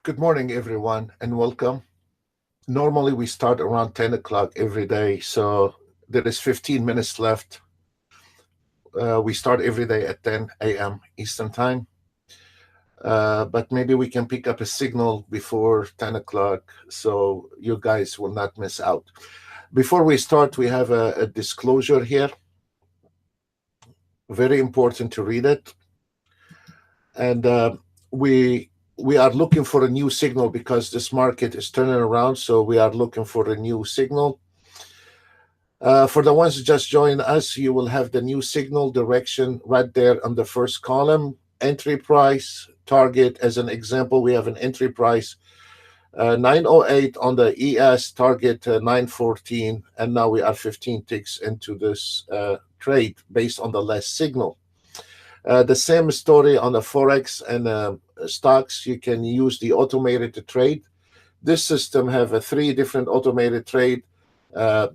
Good morning, everyone, and welcome. Normally, we start around 10 o'clock every day, so there is 15 minutes left. We start every day at 10 a.m. Eastern Time, but maybe we can pick up a signal before 10 o'clock so you guys will not miss out. Before we start, we have a disclosure here. Very important to read it. And we are looking for a new signal because this market is turning around. So we are looking for a new signal. For the ones who just joined us, you will have the new signal direction right there on the first column. Entry price, target. As an example, we have an entry price 908 on the ES, target 914, and now we are 15 ticks into this trade based on the last signal. The same story on the Forex and stocks. You can use the automated to trade. This system have a 3 different automated trade, ATM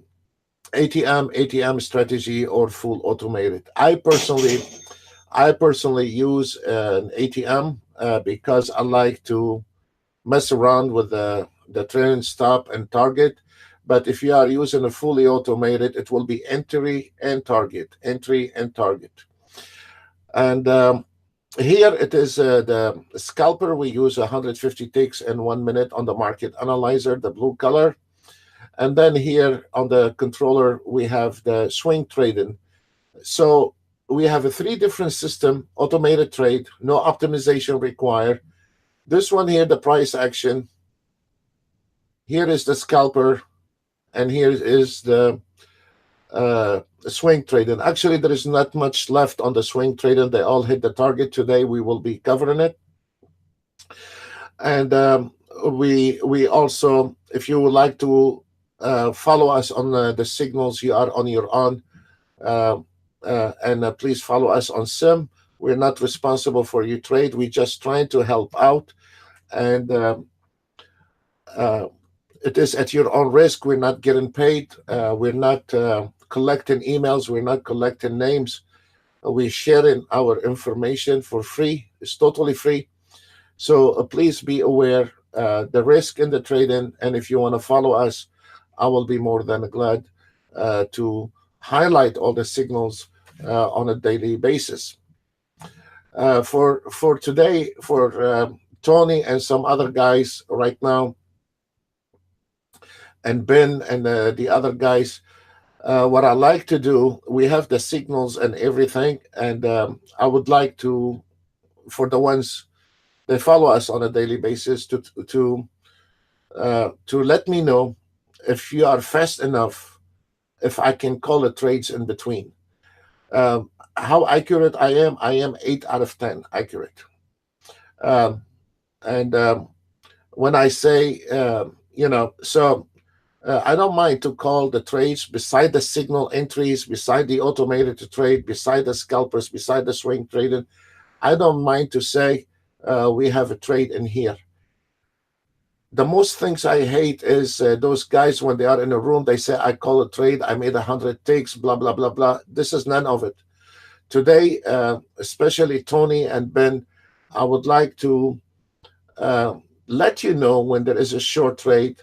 strategy, or full automated. I personally use an ATM because I like to mess around with the trend, stop, and target. But if you are using a fully automated, it will be entry and target, entry and target. And here it is the scalper. We use 150 ticks and 1 minute on the market analyzer, the blue color. And then here on the controller, we have the swing trading. So we have a 3 different system, automated trade, no optimization required. This one here, the price action. Here is the scalper. And here is the swing trading. Actually, there is not much left on the swing trading. They all hit the target today. We will be covering it. And we also, if you would like to follow us on the signals, you are on your own. And please follow us on SIM. We're not responsible for your trade. We're just trying to help out. And it is at your own risk. We're not getting paid. We're not collecting emails. We're not collecting names. We're sharing our information for free. It's totally free. So please be aware the risk in the trading. And if you want to follow us, I will be more than glad to highlight all the signals on a daily basis. For today, for Tony and some other guys right now, and Ben and the other guys, what I like to do, we have the signals and everything, and I would like to, for the ones that follow us on a daily basis, to let me know if you are fast enough, if I can call the trades in between. How accurate I am 8 out of 10 accurate. And when I say, so I don't mind to call the trades beside the signal entries, beside the automated to trade, beside the scalpers, beside the swing trading. I don't mind to say we have a trade in here. The most things I hate is those guys when they are in a room, they say, I call a trade, I made 100 ticks, blah, blah, blah, blah. This is none of it. Today, especially Tony and Ben, I would like to let you know when there is a short trade,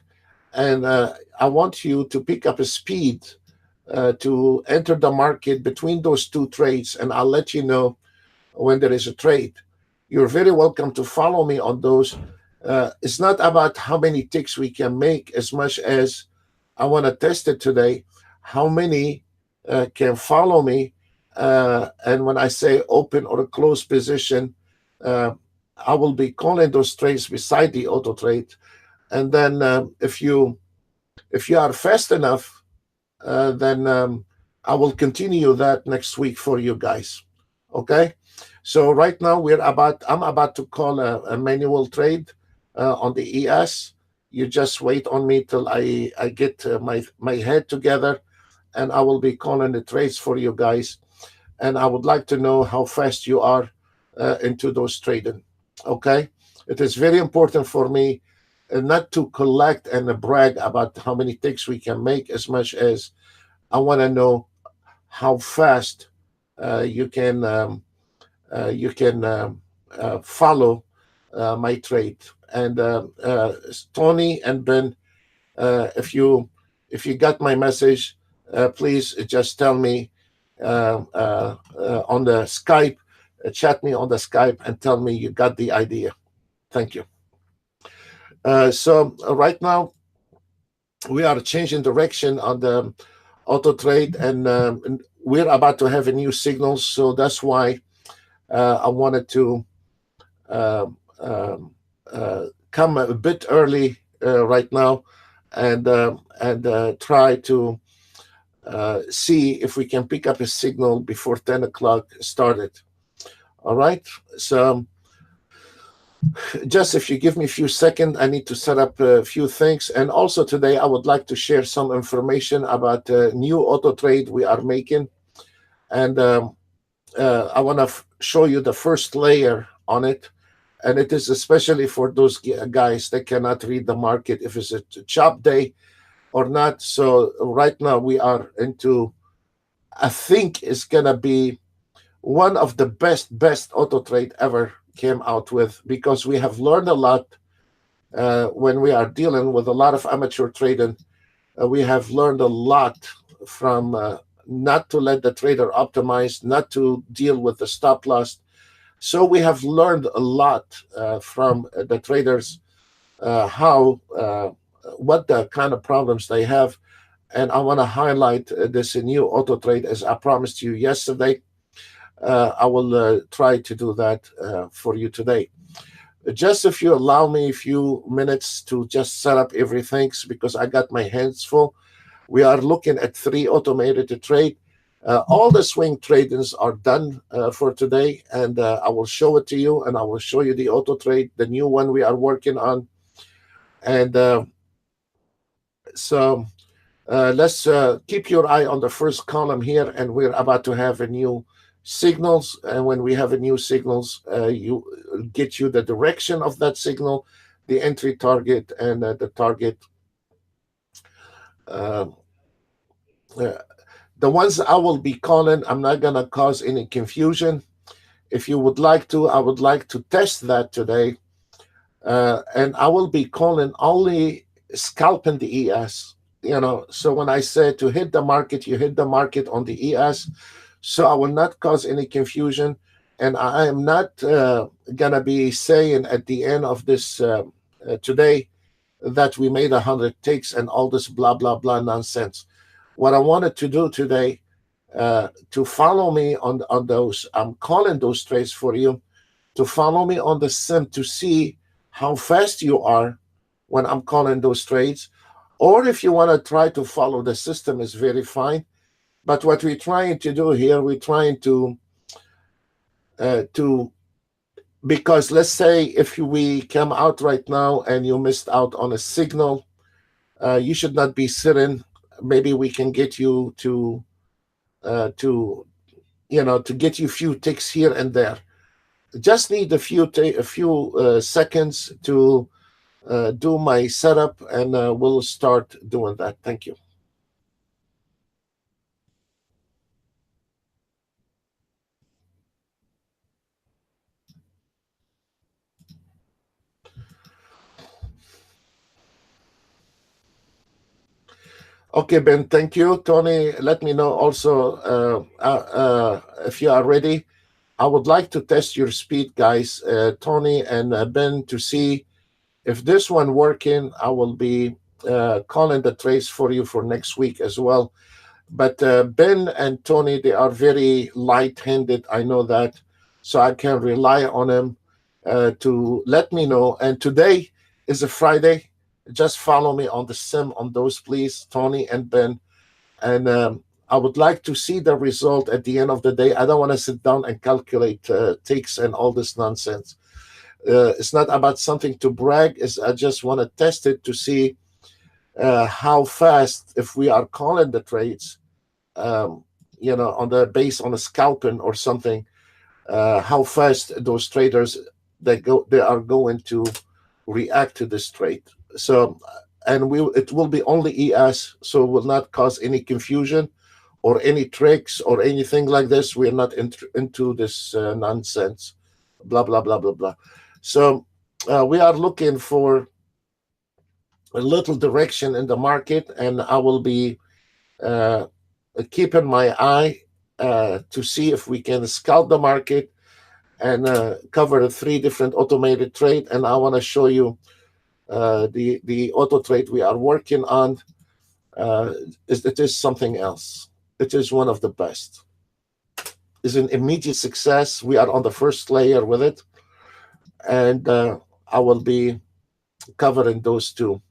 and I want you to pick up a speed to enter the market between those 2 trades, and I'll let you know when there is a trade. You're very welcome to follow me on those. It's not about how many ticks we can make as much as I want to test it today, how many can follow me. And when I say open or a close position, I will be calling those trades beside the auto trade. And then if you are fast enough, then I will continue that next week for you guys. Okay. So right now I'm about to call a manual trade on the ES. You just wait on me till I get my head together, and I will be calling the trades for you guys. And I would like to know how fast you are into those trading. Okay. It is very important for me not to collect and brag about how many ticks we can make, as much as I want to know how fast you can follow my trade. And Tony and Ben, if you got my message, please just tell me on the Skype, chat me on the Skype, and tell me you got the idea. Thank you. So right now we are changing direction on the auto trade, and we're about to have a new signal. So that's why I wanted to um, um, come a bit early right now, and try to see if we can pick up a signal before 10 o'clock started. All right. So just if you give me a few seconds, I need to set up a few things. And also today, I would like to share some information about a new auto trade we are making. And I want to show you the first layer on it. And it is especially for those guys that cannot read the market, if it's a chop day or not. So right now we are into, I think it's going to be one of the best auto trade ever came out with, because we have learned a lot when we are dealing with a lot of amateur trading. We have learned a lot from not to let the trader optimize, not to deal with the stop loss. So we have learned a lot from the traders, what the kind of problems they have. And I want to highlight this new auto trade, as I promised you yesterday. I will try to do that for you today. Just if you allow me a few minutes to just set up everything, because I got my hands full. We are looking at 3 automated to trade. All the swing tradings are done for today, and I will show it to you, and I will show you the auto trade, the new one we are working on. And so let's keep your eye on the first column here, and we're about to have a new signals. And when we have a new signals, you get you the direction of that signal, the entry target, and the target. Uh, uh, the ones I will be calling, I'm not going to cause any confusion. If you would like to, I would like to test that today. And I will be calling only scalping the ES. So when I say to hit the market, you hit the market on the ES. So I will not cause any confusion. And I am not going to be saying at the end of this today that we made 100 ticks and all this blah, blah, blah nonsense. What I wanted to do today, to follow me on those, I'm calling those trades for you, to follow me on the sim to see how fast you are when I'm calling those trades. Or if you want to try to follow the system, is very fine. But what we're trying to do here, we're trying to because let's say if we come out right now and you missed out on a signal, you should not be sitting. Maybe we can get you to get you a few ticks here and there. Just need a few seconds to do my setup, and we'll start doing that. Thank you. Okay, Ben, thank you. Tony, let me know also if you are ready. I would like to test your speed, guys, Tony and Ben, to see if this one working. I will be calling the trades for you for next week as well. But Ben and Tony, they are very light-handed. I know that. So I can rely on them to let me know. And today is a Friday. Just follow me on the sim on those, please, Tony and Ben. And I would like to see the result at the end of the day. I don't want to sit down and calculate ticks and all this nonsense. It's not about something to brag. I just want to test it to see how fast, if we are calling the trades, on the base on a scalping or something, how fast those traders they are going to react to this trade. So, and it will be only ES, so it will not cause any confusion or any tricks or anything like this. We are not into this nonsense, blah blah blah blah blah. So we are looking for a little direction in the market, and I will be uh, keeping my eye to see if we can scout the market and cover the three different automated trade. And I want to show you the auto trade we are working on. It is something else. It is one of the best. It's an immediate success. We are on the first layer with it, and I will be covering those two.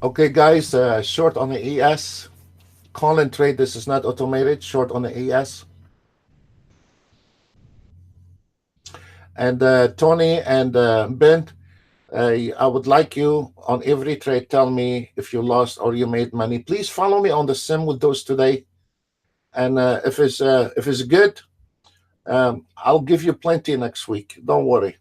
Okay, guys, short on the ES. Call and trade. This is not automated. Short on the ES. And Tony and Ben, I would like you on every trade. Tell me if you lost or you made money. Please follow me on the sim with those today. And if it's good, I'll give you plenty next week. Don't worry.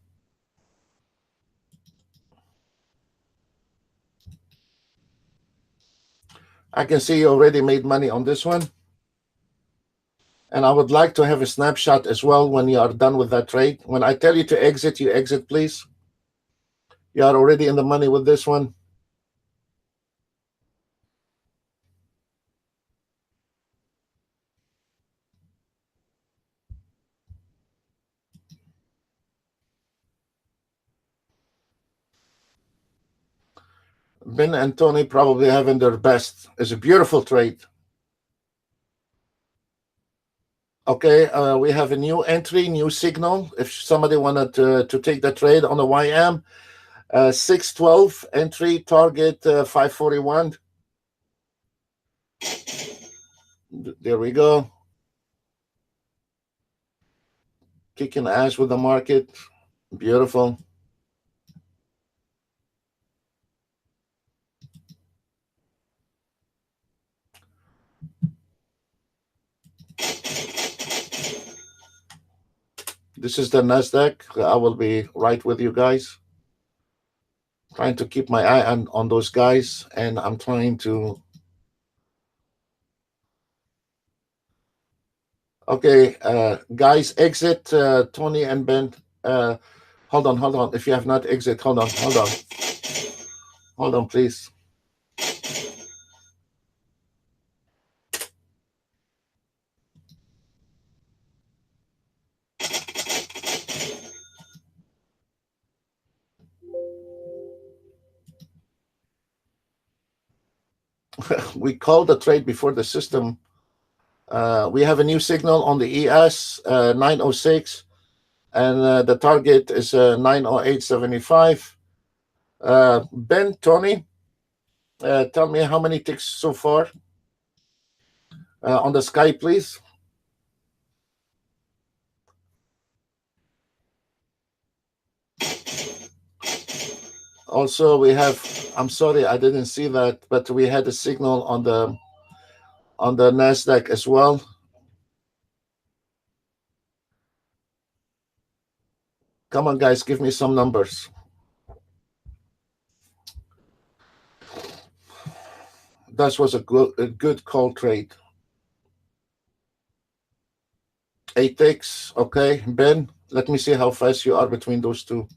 I can see you already made money on this one. And I would like to have a snapshot as well when you are done with that trade. When I tell you to exit, you exit, please. You are already in the money with this one. Ben and Tony probably having their best. It's a beautiful trade. Okay, we have a new entry, new signal. If somebody wanted to take the trade on the YM, 612 entry, target 541. There we go. Kicking ass with the market. Beautiful. This is the NASDAQ. I will be right with you guys. Trying to keep my eye on those guys, and I'm trying to. Okay, guys, exit Tony and Ben. Hold on, hold on. If you have not exit, hold on, hold on. Hold on, please. We called the trade before the system. We have a new signal on the ES 906, and the target is 908.75. Ben, Tony, tell me how many ticks so far on the sky, please. Also, we have. I'm sorry, I didn't see that, but we had a signal on the Nasdaq as well. Come on, guys, give me some numbers. That was a good call trade. 8 ticks, okay. Ben, let me see how fast you are between those two.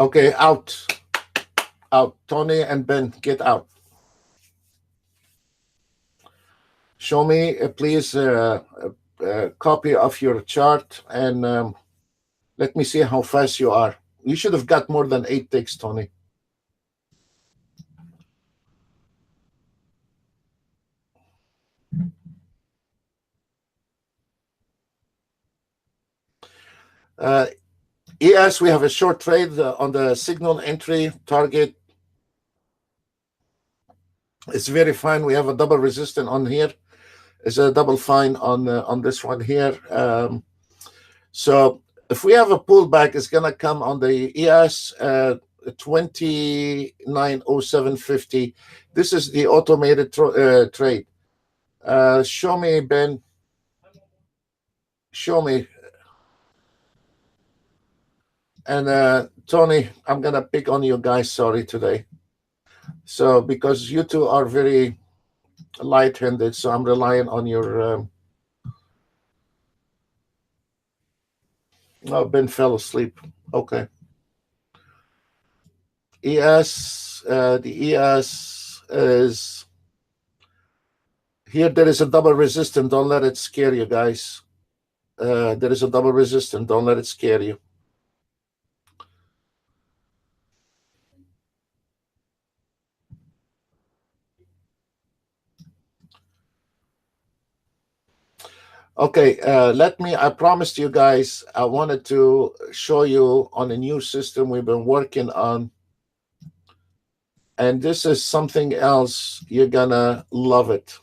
Okay, out. Out. Tony and Ben, get out. Show me, please, copy of your chart, and let me see how fast you are. You should have got more than 8 ticks, Tony. Yes, we have a short trade on the signal entry target. It's very fine. We have a double resistance on here. It's a double fine on this one here. So if we have a pullback, it's gonna come on the ES 290750. This is the automated trade. Show me, Ben. Show me. And Tony, I'm gonna pick on you guys. Sorry today. So because you two are very light-handed, so I'm relying on your. Oh, Ben fell asleep. Okay. ES. The ES is here. There is a double resistance. Don't let it scare you, guys. There is a double resistance. Don't let it scare you. Okay, I promised you guys, I wanted to show you on a new system we've been working on. And this is something else. You're gonna love it.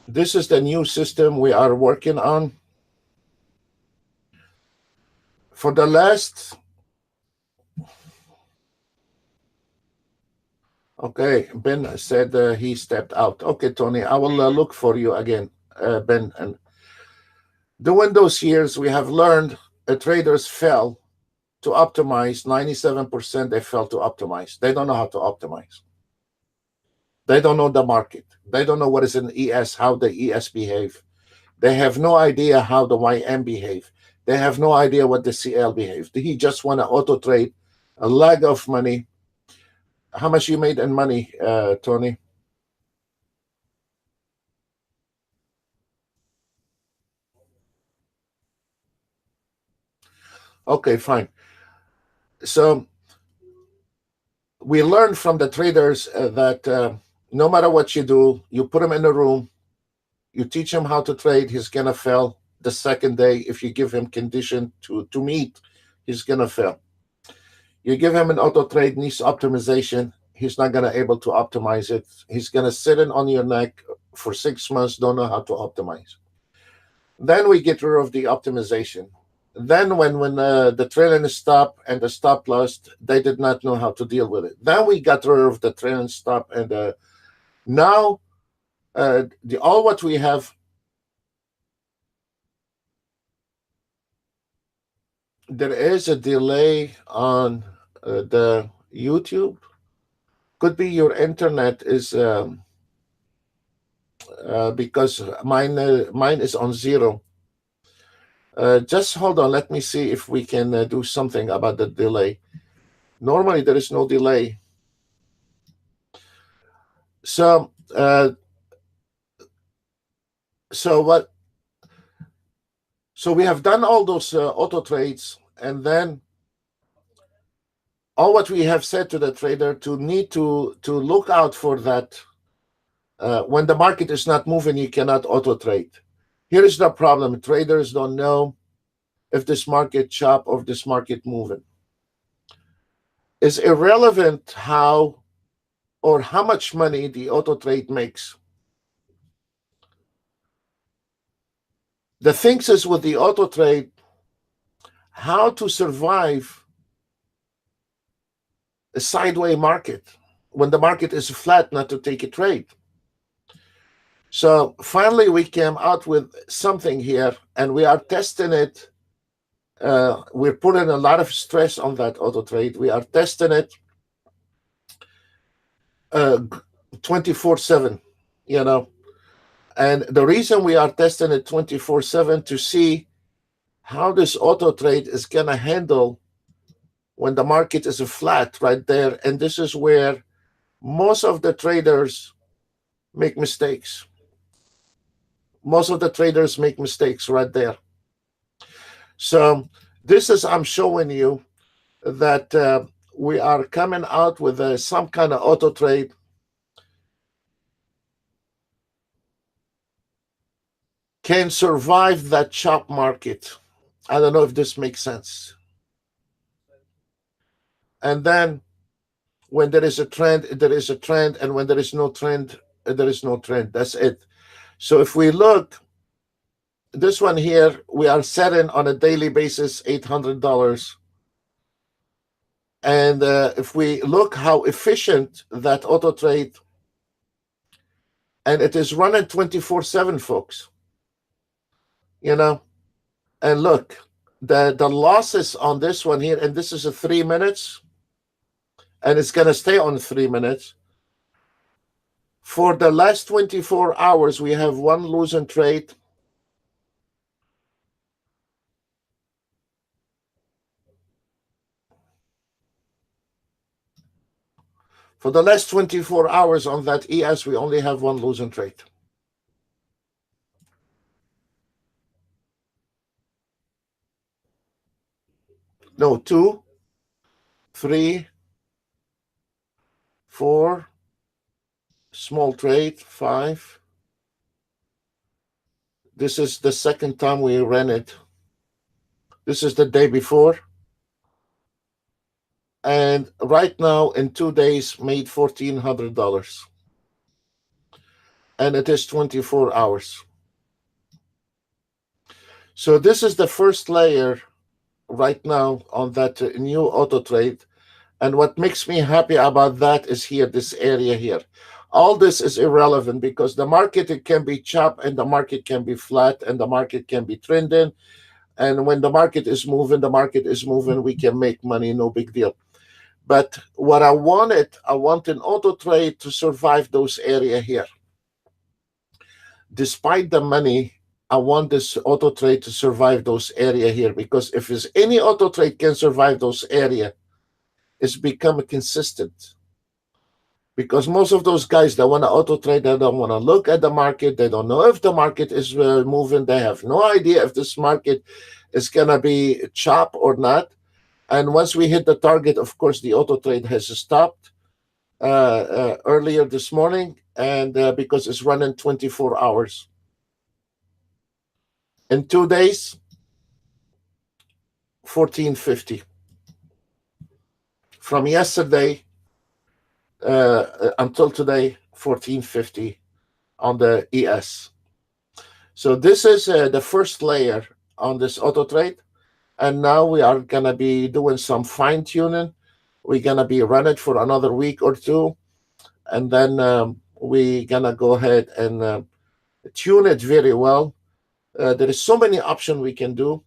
This is the new system we are working on. For the last, okay, Ben said he stepped out. Okay, Tony, I will look for you again, Ben. And during those years, we have learned traders fell to optimize. 97% they fail to optimize. They don't know how to optimize. They don't know the market. They don't know what is an ES, how the ES behave. They have no idea how the YM behave. They have no idea what the CL behave. He just want to auto trade a lag of money. How much you made in money, Tony? Okay, fine. So we learned from the traders that no matter what you do, you put him in a room, you teach him how to trade, he's gonna fail the second day. If you give him condition to meet, he's gonna fail. You give him an auto trade needs optimization, he's not gonna able to optimize it. He's gonna sit in on your neck for 6 months, don't know how to optimize. Then we get rid of the optimization. Then when the trailing stop and the stop loss, they did not know how to deal with it. Then we got rid of the trailing stop, and now all what we have. There is a delay on the YouTube. Could be your internet is because mine is on 0. Just hold on. Let me see if we can do something about the delay. Normally there is no delay. So what? So we have done all those auto trades, and then all what we have said to the trader to need to look out for that. When the market is not moving, you cannot auto trade. Here is the problem. Traders don't know if this market chop or this market moving. It's irrelevant how or how much money the auto trade makes. The thing is with the auto trade, how to survive a sideways market when the market is flat, not to take a trade. So finally we came out with something here, and we are testing it. We're putting a lot of stress on that auto trade. We are testing it 24/7, you know. And the reason we are testing it 24/7 to see how this auto trade is going to handle when the market is flat right there. And this is where Most of the traders make mistakes. Most of the traders make mistakes right there. So this is, I'm showing you that we are coming out with some kind of auto trade. Can survive that chop market. I don't know if this makes sense. And then when there is a trend, there is a trend. And when there is no trend, there is no trend. That's it. So if we look, this one here, we are setting on a daily basis $800. And if we look how efficient that auto trade, and it is running 24/7, folks, you know, and look, the losses on this one here, and this is a 3 minutes, and it's going to stay on 3 minutes. For the last 24 hours, we have one losing trade. For the last 24 hours on that ES, we only have one losing trade. No, 2, 3, 4, small trade, 5. This is the second time we ran it. This is the day before. And right now, in 2 days, made $1,400. And it is 24 hours. So this is the first layer right now on that new auto trade. And what makes me happy about that is here, this area here. All this is irrelevant because the market, it can be chopped and the market can be flat and the market can be trending. And when the market is moving, we can make money, no big deal. But what I want an auto trade to survive those area here. Despite the money, I want this auto trade to survive those area here, because if there's any auto trade can survive those area, it's become consistent. Because most of those guys that want to auto trade, they don't want to look at the market. They don't know if the market is moving. They have no idea if this market is going to be chop or not. And once we hit the target, of course, the auto trade has stopped earlier this morning, and because it's running 24 hours. In 2 days, 1450. From yesterday until today, 1450 on the ES. So this is the first layer on this auto trade. And now we are going to be doing some fine tuning. We're going to be run it for another week or two. And then we're going to go ahead and tune it very well. There is so many options we can do.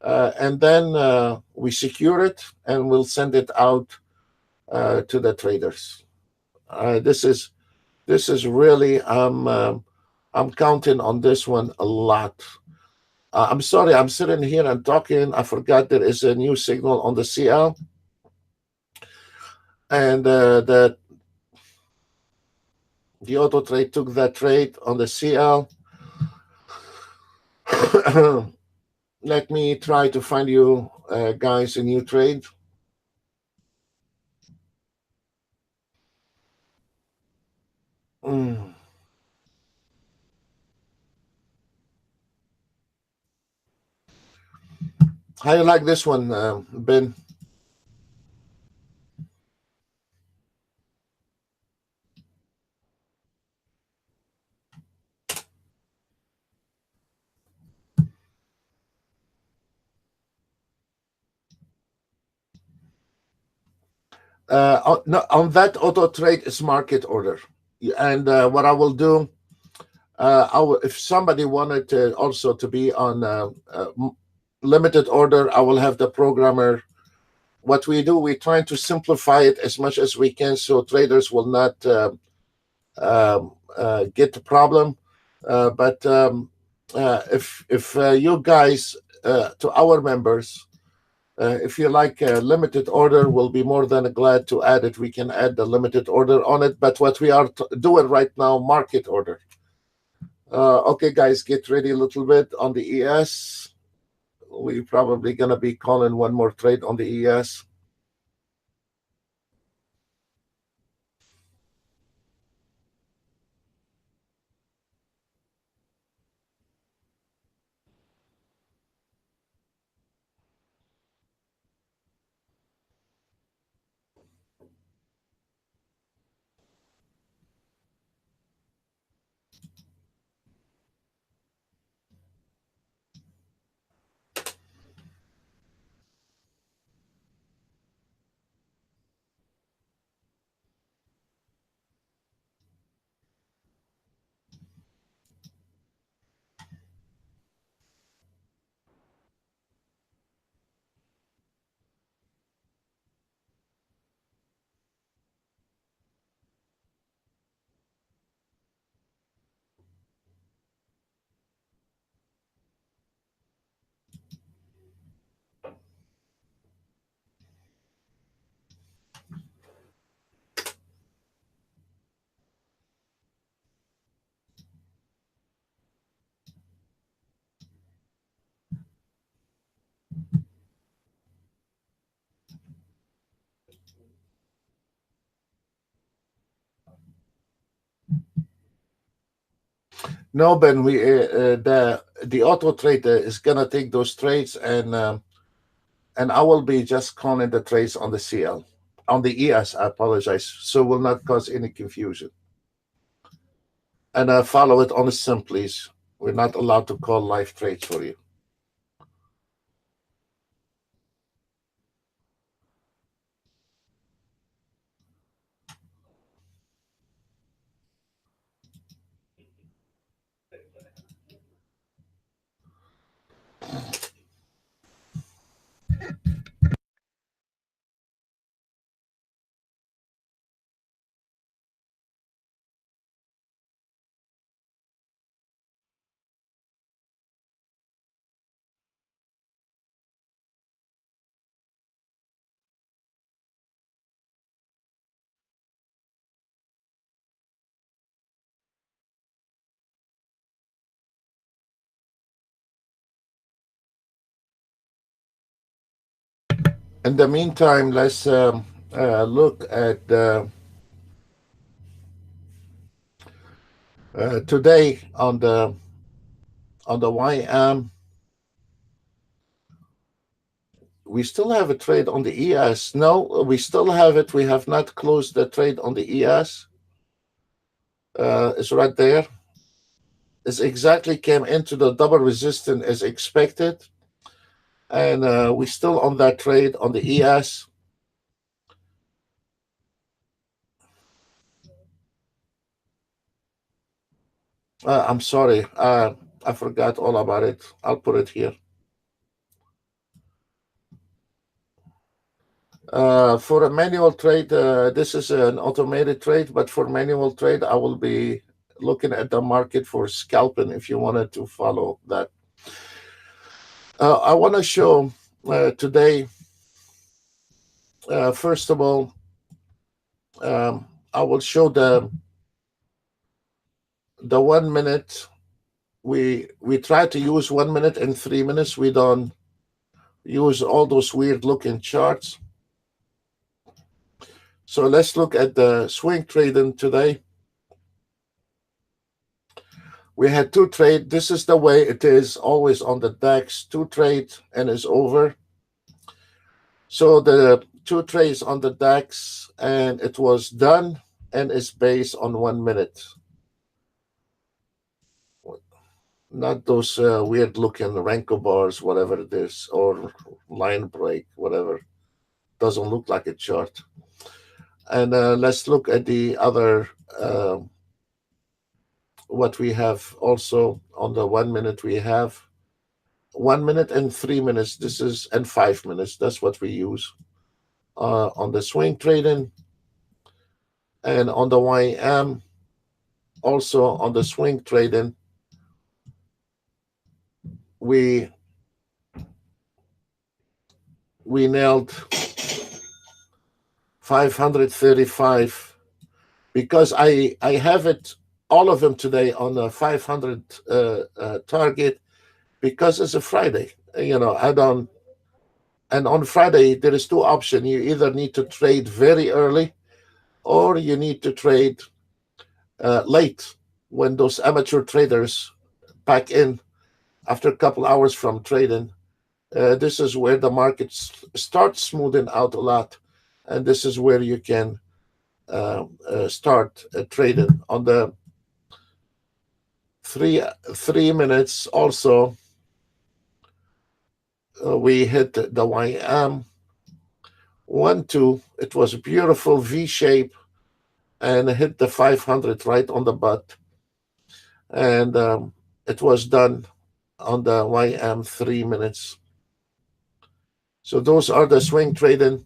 And then we secure it and we'll send it out to the traders. This is really, I'm counting on this one a lot. I'm sorry, I'm sitting here and talking. I forgot there is a new signal on the CL. And the auto trade took that trade on the CL. Let me try to find you guys a new trade. How you like this one, Ben? On that auto trade is market order. And what I will do, if somebody wanted to also to be on limited order, I will have the programmer. What we do, we try to simplify it as much as we can so traders will not get the problem. But if you guys, to our members, If you like a limited order, we'll be more than glad to add it. We can add the limited order on it. But what we are doing right now, market order. Okay, guys, get ready a little bit on the ES. We're probably going to be calling one more trade on the ES. No, Ben, the auto trader is gonna take those trades, and I will be just calling the trades on the CL, on the ES. I apologize, so will not cause any confusion. And follow it on the sim, please. We're not allowed to call live trades for you. In the meantime, let's look at today on the YM. We still have a trade on the ES. No, we still have it. We have not closed the trade on the ES. It's right there. It's exactly came into the double resistance as expected. And we're still on that trade on the ES. I'm sorry. I forgot all about it. I'll put it here. For a manual trade, this is an automated trade, but for manual trade, I will be looking at the market for scalping if you wanted to follow that. I want to show today, first of all, I will show the 1 minute. We try to use 1 minute and 3 minutes. We don't use all those weird looking charts. So let's look at the swing trading today. We had two trade. This is the way it is always on the DAX. Two trade and it's over. So the two trades on the DAX and it was done and it's based on 1 minute. Not those weird looking Renko bars, whatever it is, or line break, whatever. Doesn't look like a chart. And let's look at the other, what we have also on the 1 minute. We have 1 minute and 3 minutes. This is, and 5 minutes. That's what we use on the swing trading. And on the YM, also on the swing trading, we we nailed 535 because I have it all of them today on a 500 target because it's a Friday. I don't. And on Friday there is two options. You either need to trade very early, or you need to trade late when those amateur traders pack in after a couple hours from trading. This is where the market starts smoothing out a lot, and this is where you can start trading on the three minutes. Also, we hit the YM 1 2. It was a beautiful V shape and hit the 500 right on the butt, and it was done on the YM 3 minutes. So those are the swing trading,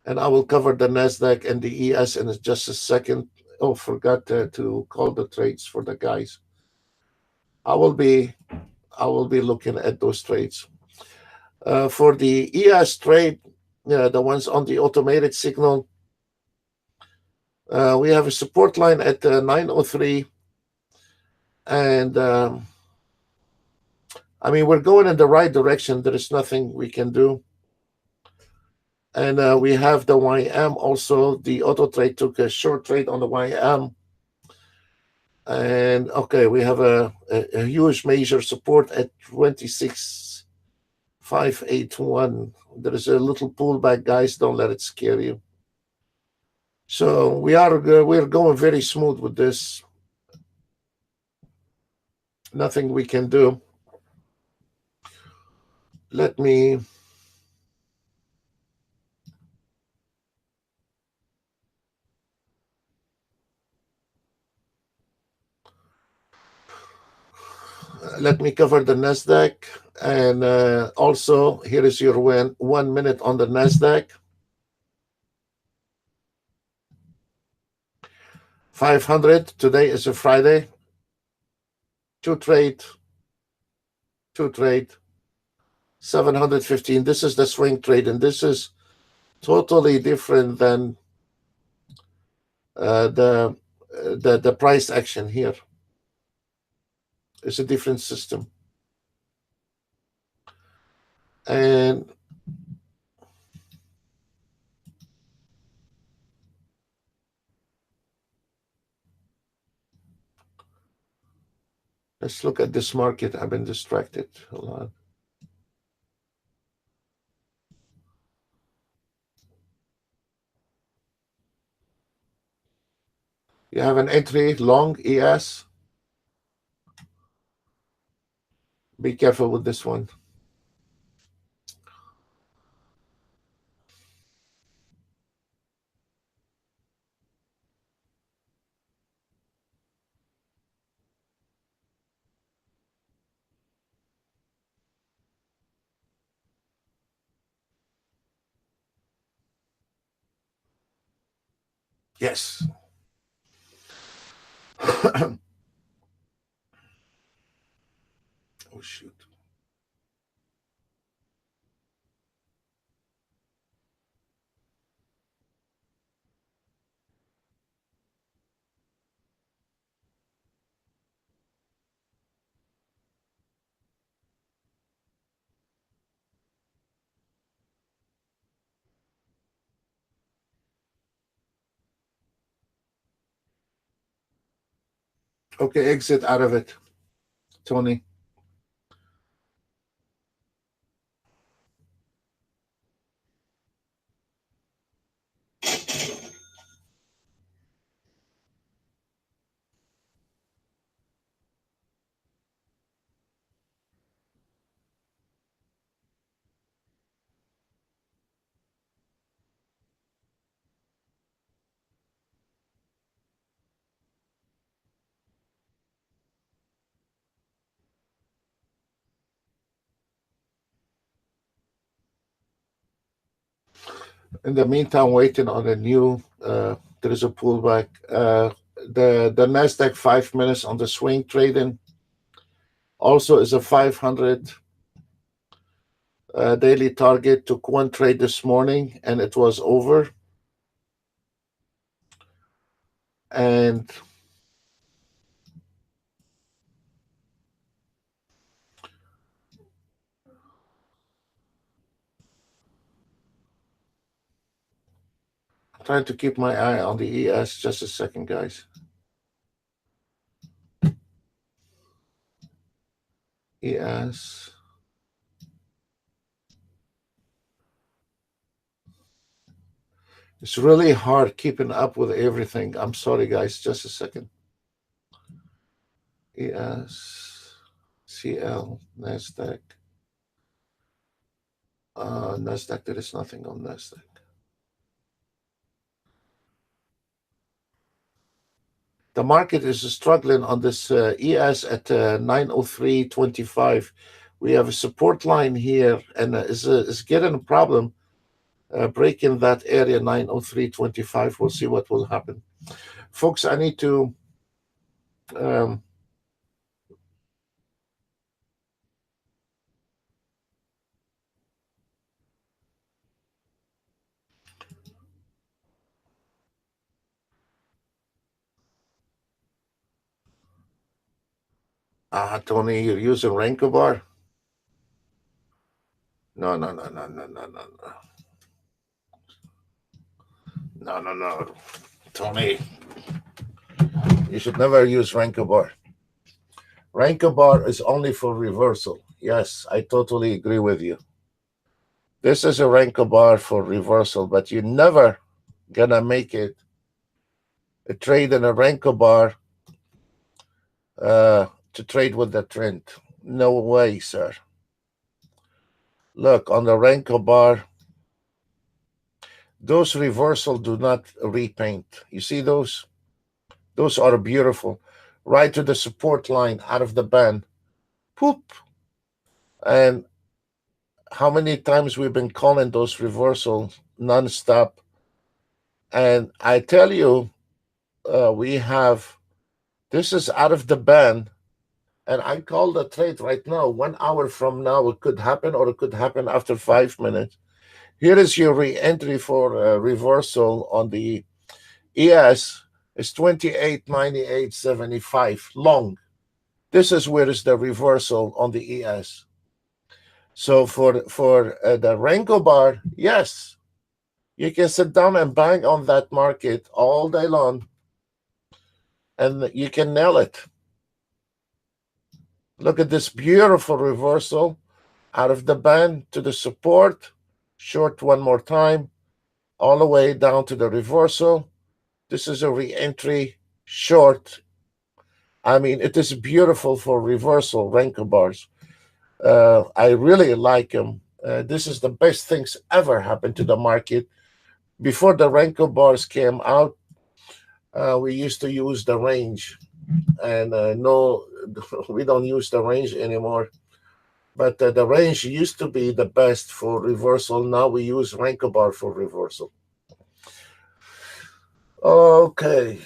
and I will cover the Nasdaq and the ES in just a second. Oh, forgot to call the trades for the guys. I will be looking at those trades. For the ES trade, the ones on the automated signal, we have a support line at 903, and I mean, we're going in the right direction. There is nothing we can do. And we have the YM also. The auto trade took a short trade on the YM. And okay, we have a huge major support at 26,581. There is a little pullback, guys. Don't let it scare you. So we're going very smooth with this. Nothing we can do. Let me cover the Nasdaq, and also here is your 1 minute on the Nasdaq. 500. Today is a Friday. Two trade. 715. This is the swing trade, and this is totally different than the price action here. It's a different system. And let's look at this market. I've been distracted. Hold on. You have an entry long ES. Be careful with this one. Yes. Oh, shoot. Okay, exit out of it, Tony. In the meantime, waiting on a new. There is a pullback. The Nasdaq 5 minutes on the swing trading also is a 500 daily target, took one trade this morning, and it was over. And I'm trying to keep my eye on the ES. Just a second, guys. ES. It's really hard keeping up with everything. I'm sorry, guys. Just a second. ES, CL, NASDAQ. NASDAQ, there is nothing on NASDAQ. The market is struggling on this ES at 903.25. We have a support line here, and is getting a problem breaking that area 903.25. We'll see what will happen. Folks, I need to um, Tony, you're using Renko bar? No, no, no, no, no, no, no, no. No, no, no. Tony, you should never use Renko bar. Renko bar is only for reversal. Yes, I totally agree with you. This is a Renko bar for reversal, but you're never gonna make it a trade in a Renko bar to trade with the trend. No way, sir. Look, on the Renko bar, those reversal do not repaint. You see those? Those are beautiful. Right to the support line out of the band. Poop. And how many times we've been calling those reversals nonstop. And I tell you, this is out of the band. And I call the trade right now. 1 hour from now, it could happen, or it could happen after 5 minutes. Here is your re-entry for reversal on the ES. It's 28.9875 long. This is where is the reversal on the ES. So for the Renko bar, yes, you can sit down and bang on that market all day long, and you can nail it. Look at this beautiful reversal out of the band to the support, short one more time, all the way down to the reversal. This is a re-entry short. I mean, it is beautiful for reversal Renko bars. I really like them. This is the best things ever happened to the market. Before the Renko bars came out, we used to use the range, and no, we don't use the range anymore. But the range used to be the best for reversal. Now we use Renko bar for reversal. Okay,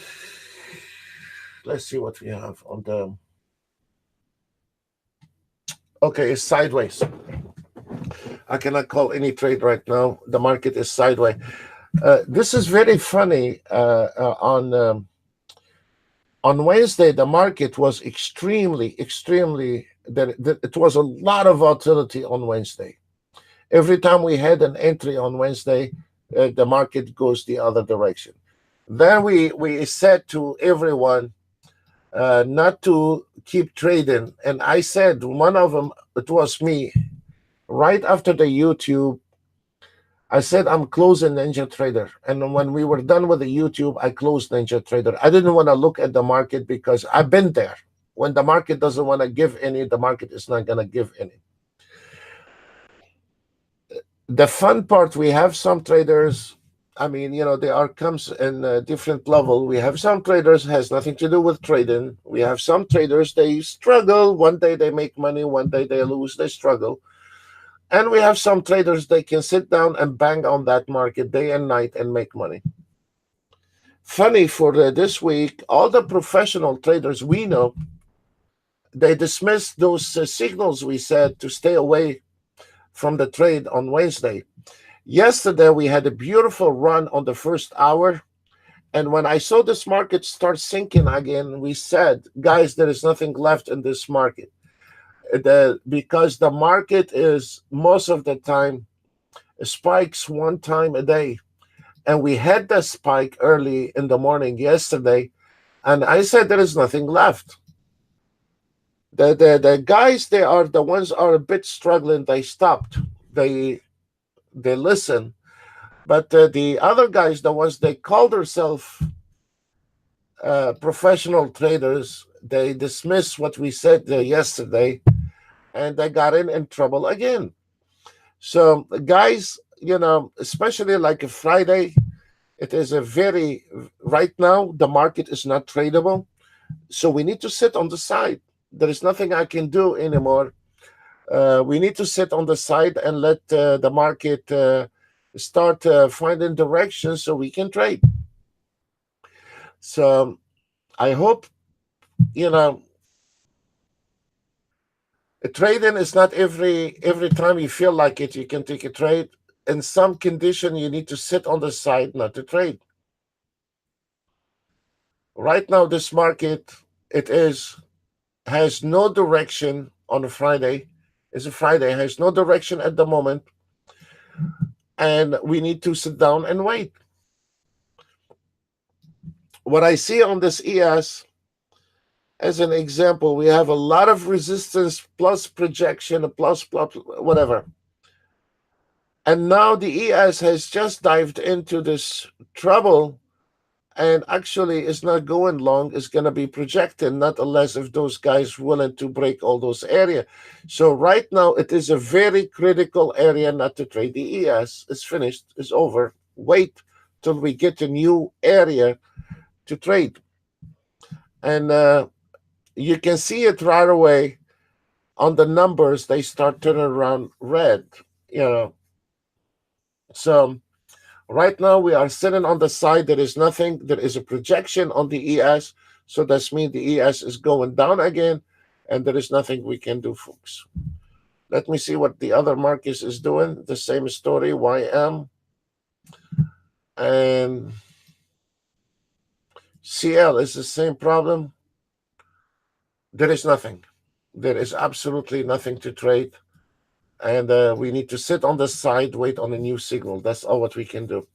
let's see what we have on the. Okay, it's sideways. I cannot call any trade right now. The market is sideways. This is very funny. On Wednesday, the market was extremely. It was a lot of volatility on Wednesday. Every time we had an entry on Wednesday, the market goes the other direction. Then we said to everyone not to keep trading, and I said one of them, it was me, right after the YouTube. I said I'm closing Ninja Trader, and when we were done with the YouTube, I closed Ninja Trader. I didn't want to look at the market because I've been there. When the market doesn't want to give any, the market is not going to give any. The fun part, we have some traders. I mean, there comes in a different level. We have some traders has nothing to do with trading. We have some traders, they struggle. One day they make money, one day they lose, they struggle. And we have some traders, they can sit down and bang on that market day and night and make money. Funny, for this week, all the professional traders we know, they dismissed those signals we said to stay away from the trade on Wednesday. Yesterday, we had a beautiful run on the first hour. And when I saw this market start sinking again, we said, guys, there is nothing left in this market. Because the market is most of the time spikes one time a day. And we had the spike early in the morning yesterday. And I said, there is nothing left. The guys, they are the ones are a bit struggling. They stopped. They they listen. But the other guys, the ones they call themselves professional traders, they dismiss what we said yesterday, and they got in trouble again. So, guys, especially like a Friday, it is a very right now the market is not tradable, so we need to sit on the side. There is nothing I can do anymore. We need to sit on the side and let the market start finding direction so we can trade. So I hope you know trading is not every time you feel like it you can take a trade. In some condition, you need to sit on the side not to trade. Right now, this market it is has no direction on a Friday. It's a Friday has no direction at the moment, and we need to sit down and wait. What I see on this ES as an example, we have a lot of resistance plus projection, plus whatever. And now the ES has just dived into this trouble and actually is not going long, is going to be projected, not unless if those guys willing to break all those area. So right now it is a very critical area not to trade. The ES is finished, is over. Wait till we get a new area to trade. And you can see it right away on the numbers. They start turning around red, you know. So right now we are sitting on the side. There is nothing. There is a projection on the ES. So that means the ES is going down again, and there is nothing we can do, folks. Let me see what the other market is doing. The same story, YM and CL is the same problem. There is nothing. There is absolutely nothing to trade. And we need to sit on the side, wait on a new signal. That's all what we can do.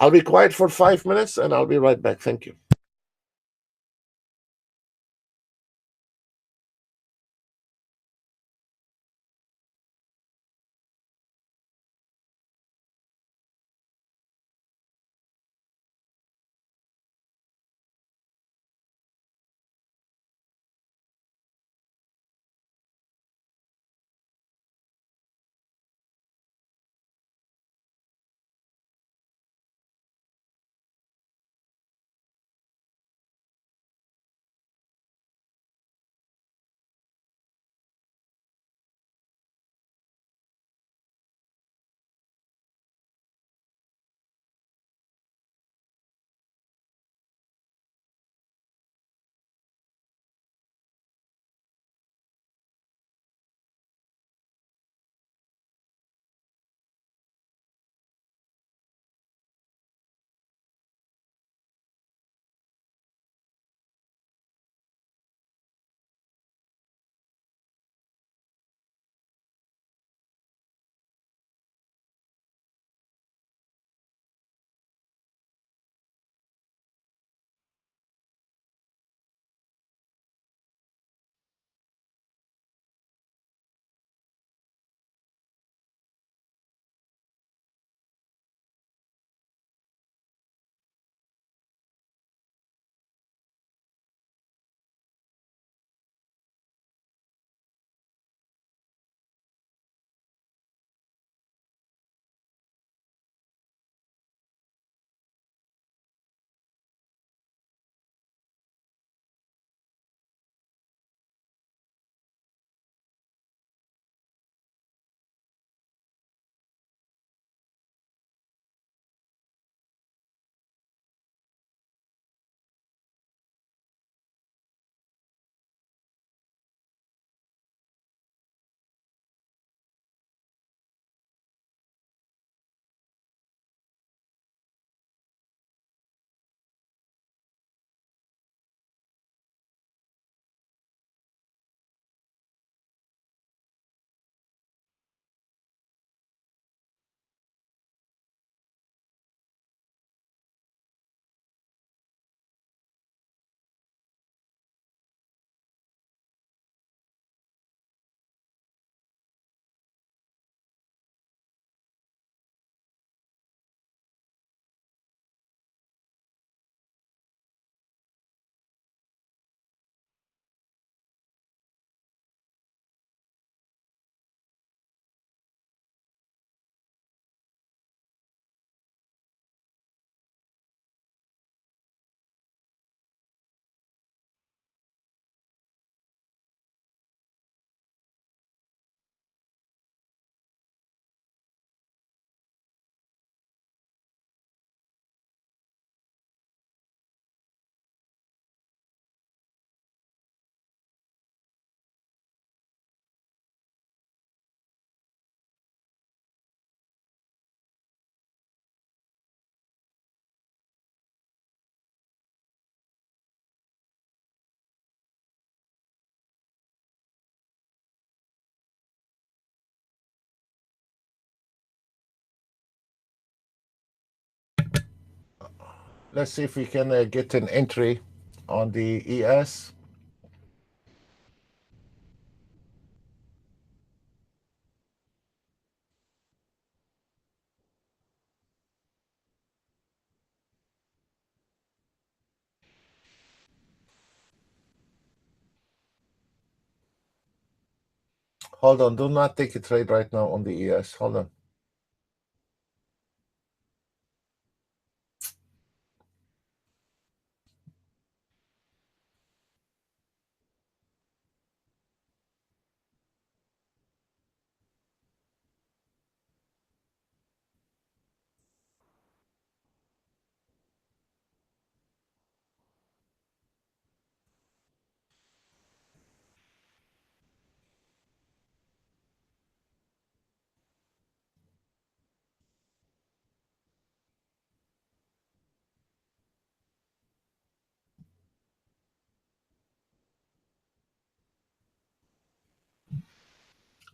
I'll be quiet for 5 minutes and I'll be right back. Thank you. Let's see if we can get an entry on the ES. Hold on, do not take a trade right now on the ES. Hold on.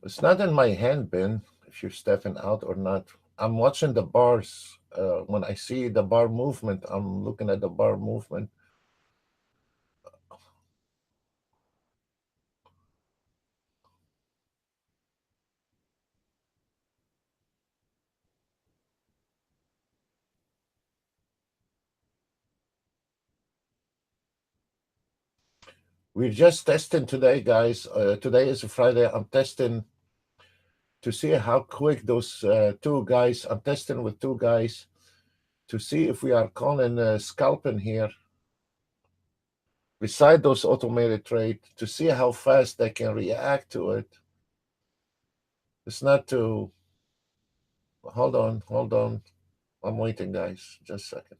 It's not in my hand, Ben, if you're stepping out or not. I'm watching the bars. When I see the bar movement, I'm looking at the bar movement. We're just testing today, guys. Today is a Friday. I'm testing to see how quick those two guys, I'm testing with two guys to see if we are calling scalping here beside those automated trade to see how fast they can react to it. It's not to, hold on, hold on. I'm waiting, guys. Just a second.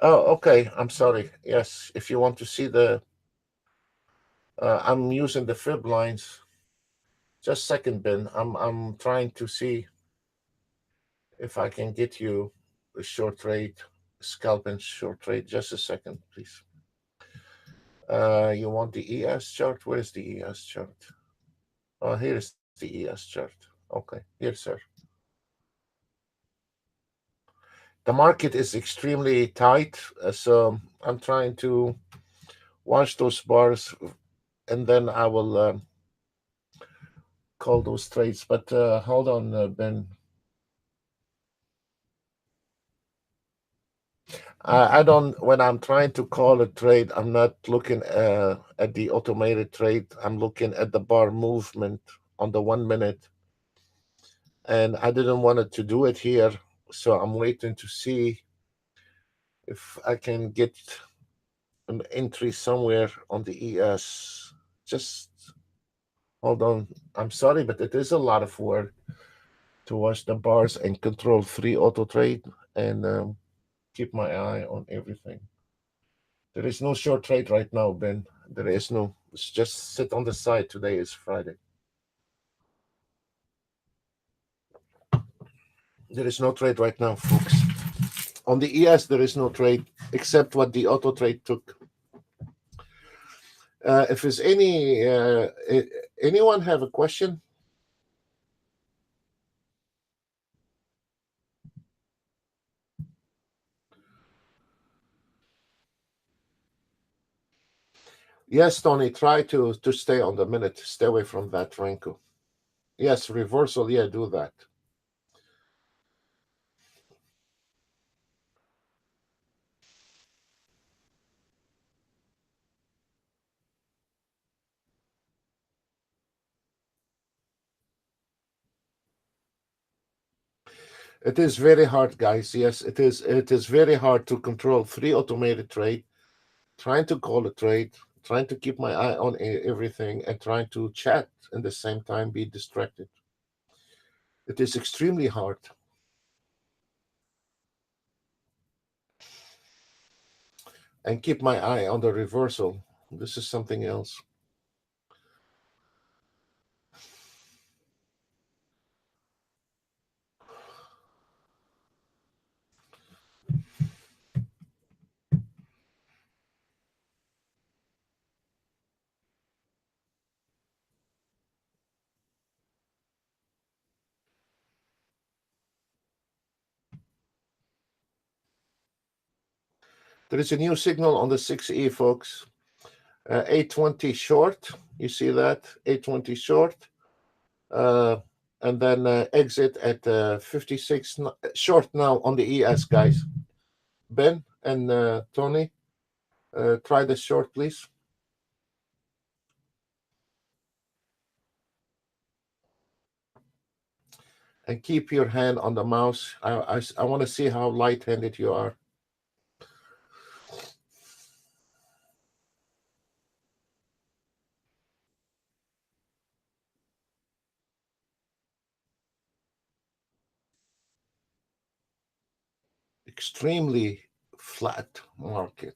Oh, okay. I'm sorry. Yes, if you want to see the, I'm using the fib lines. Just second, Ben. I'm trying to see if I can get you a short trade, scalp and short trade. Just a second, please. You want the ES chart? Where's the ES chart? Oh, here's the ES chart. Okay, here, sir. The market is extremely tight, so I'm trying to watch those bars, and then I will call those trades. But hold on, Ben. I don't. When I'm trying to call a trade, I'm not looking at the automated trade. I'm looking at the bar movement on the 1 minute, and I didn't want it to do it here, so I'm waiting to see if I can get an entry somewhere on the ES. Just hold on. I'm sorry, but it is a lot of work to watch the bars and control three auto trade and keep my eye on everything. There is no short trade right now, Ben. There is no. It's just sit on the side. Today is Friday. There is no trade right now, folks. On the ES, there is no trade except what the auto trade took. If there's anyone have a question? Yes, Tony, try to stay on the minute. Stay away from that Renko. Yes, reversal. Yeah, do that. It is very hard, guys. Yes, it is. It is very hard to control 3 automated trade. Trying to call a trade, trying to keep my eye on everything, and trying to chat in the same time, be distracted. It is extremely hard. And keep my eye on the reversal. This is something else. There is a new signal on the 6E, folks. 820 short. You see that? 820 short. And then exit at 56 short now on the ES, guys. Ben and Tony, try the short, please. And keep your hand on the mouse. I want to see how light-handed you are. Extremely flat market.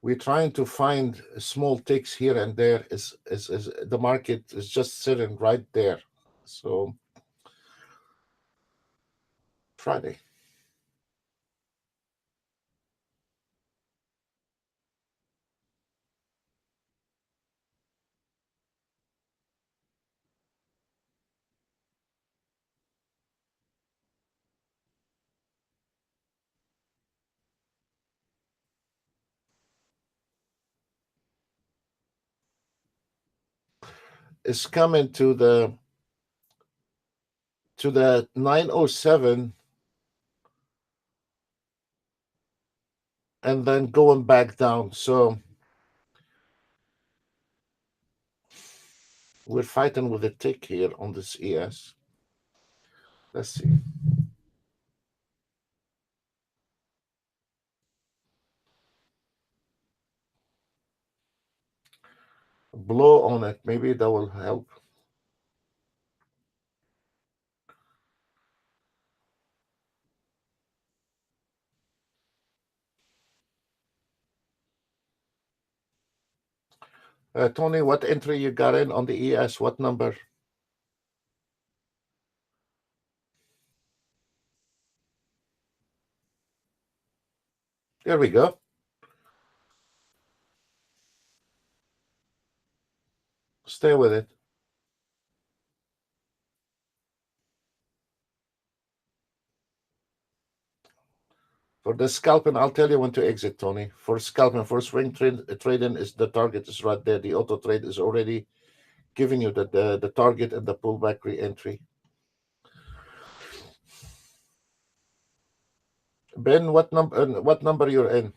We're trying to find small ticks here and there. Is the market is just sitting right there. So Friday is coming to the 907 and then going back down. So we're fighting with a tick here on this ES. Let's see. Blow on it. Maybe that will help. Tony, what entry you got in on the ES? What number? There we go. Stay with it. For the scalping, I'll tell you when to exit, Tony. For scalping, for swing trading, is the target is right there. The auto trade is already giving you the target and the pullback re-entry. Ben, what number you're in?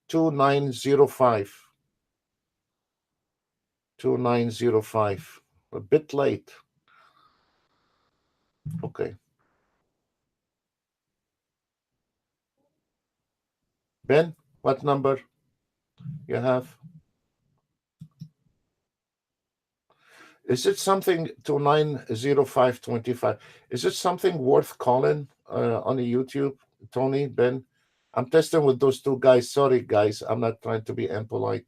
2905. 2905. A bit late. Okay. Ben, what number you have? Is it something to 90525? Is it something worth calling on the YouTube, Tony, Ben? I'm testing with those two guys. Sorry, guys. I'm not trying to be impolite.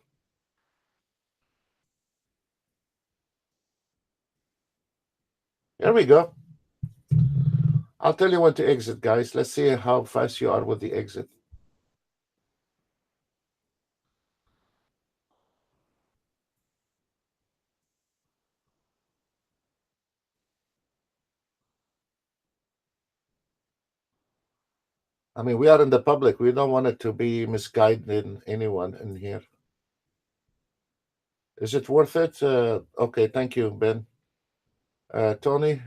Here we go. I'll tell you when to exit, guys. Let's see how fast you are with the exit. I mean, we are in the public. We don't want it to be misguiding anyone in here. Is it worth it? Okay, thank you, Ben. Tony,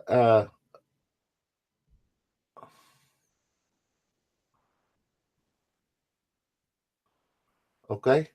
uh, okay.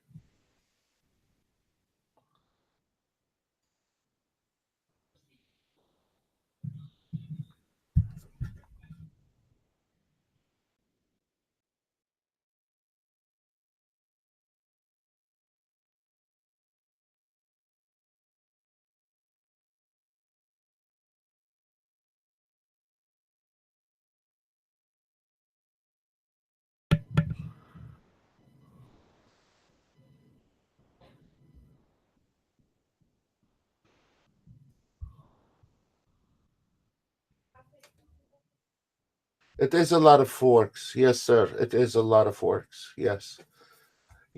It is a lot of forks. Yes, sir. It is a lot of forks. Yes.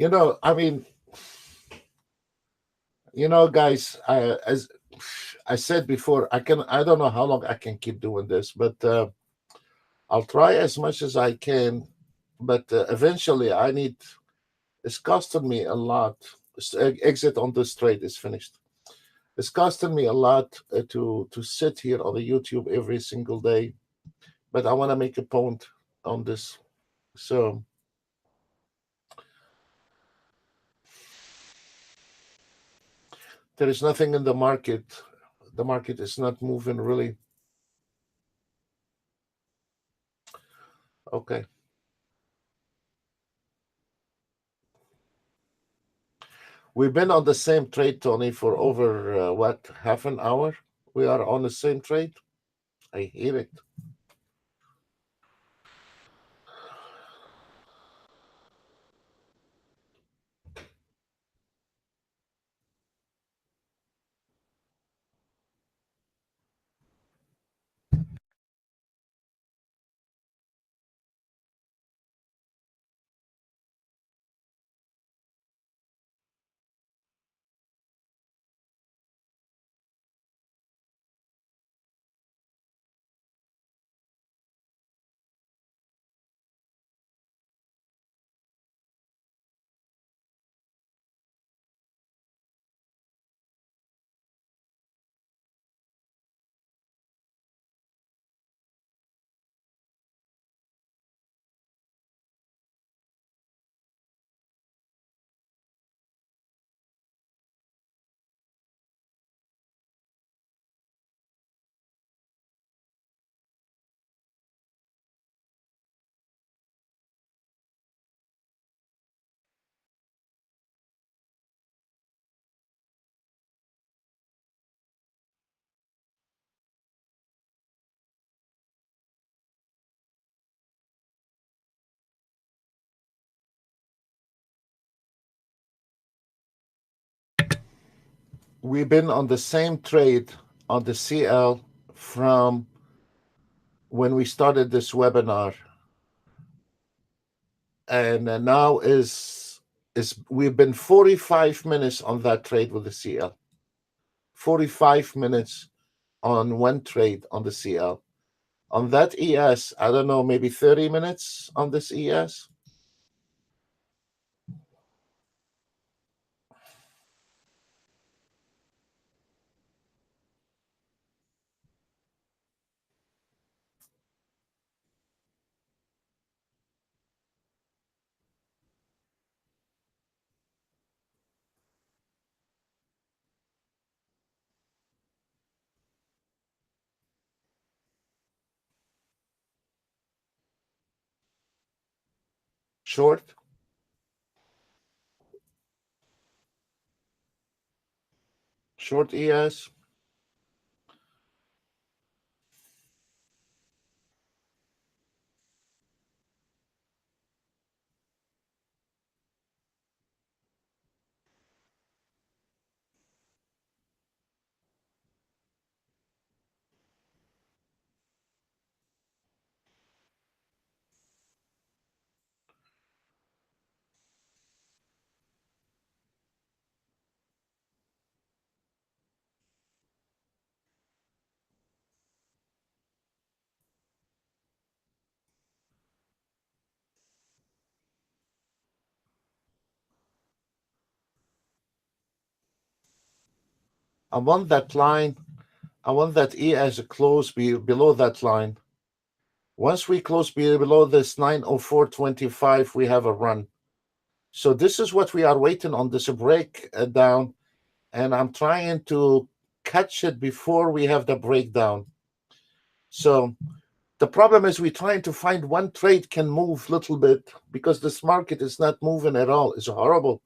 I mean, guys, as I said before, I don't know how long I can keep doing this, but I'll try as much as I can. But eventually, it's costing me a lot. Exit on this trade is finished. It's costing me a lot to sit here on the YouTube every single day, but I want to make a point on this. So there is nothing in the market. The market is not moving really. Okay. We've been on the same trade, Tony, for over what, half an hour? We are on the same trade. I hear it. We've been on the same trade on the CL from when we started this webinar, and now is we've been 45 minutes on that trade with the CL. 45 minutes on one trade on the CL. On that ES, I don't know, maybe 30 minutes on this ES. Short, short ES. I want that line. I want that ES close below that line. Once we close below this 904.25, we have a run. So this is what we are waiting on, this break down, and I'm trying to catch it before we have the breakdown. So the problem is we're trying to find one trade can move a little bit because this market is not moving at all. It's horrible.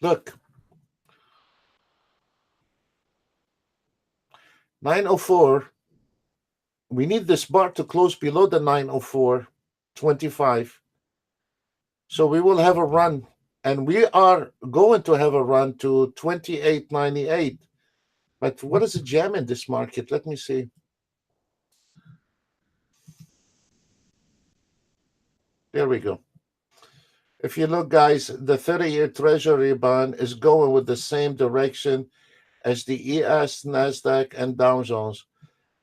Look, 904. We need this bar to close below the 904.25. So we will have a run, and we are going to have a run to 28.98. But what is a jam in this market? Let me see. There we go. If you look, guys, the 30-year Treasury bond is going with the same direction as the ES, NASDAQ, and Dow Jones.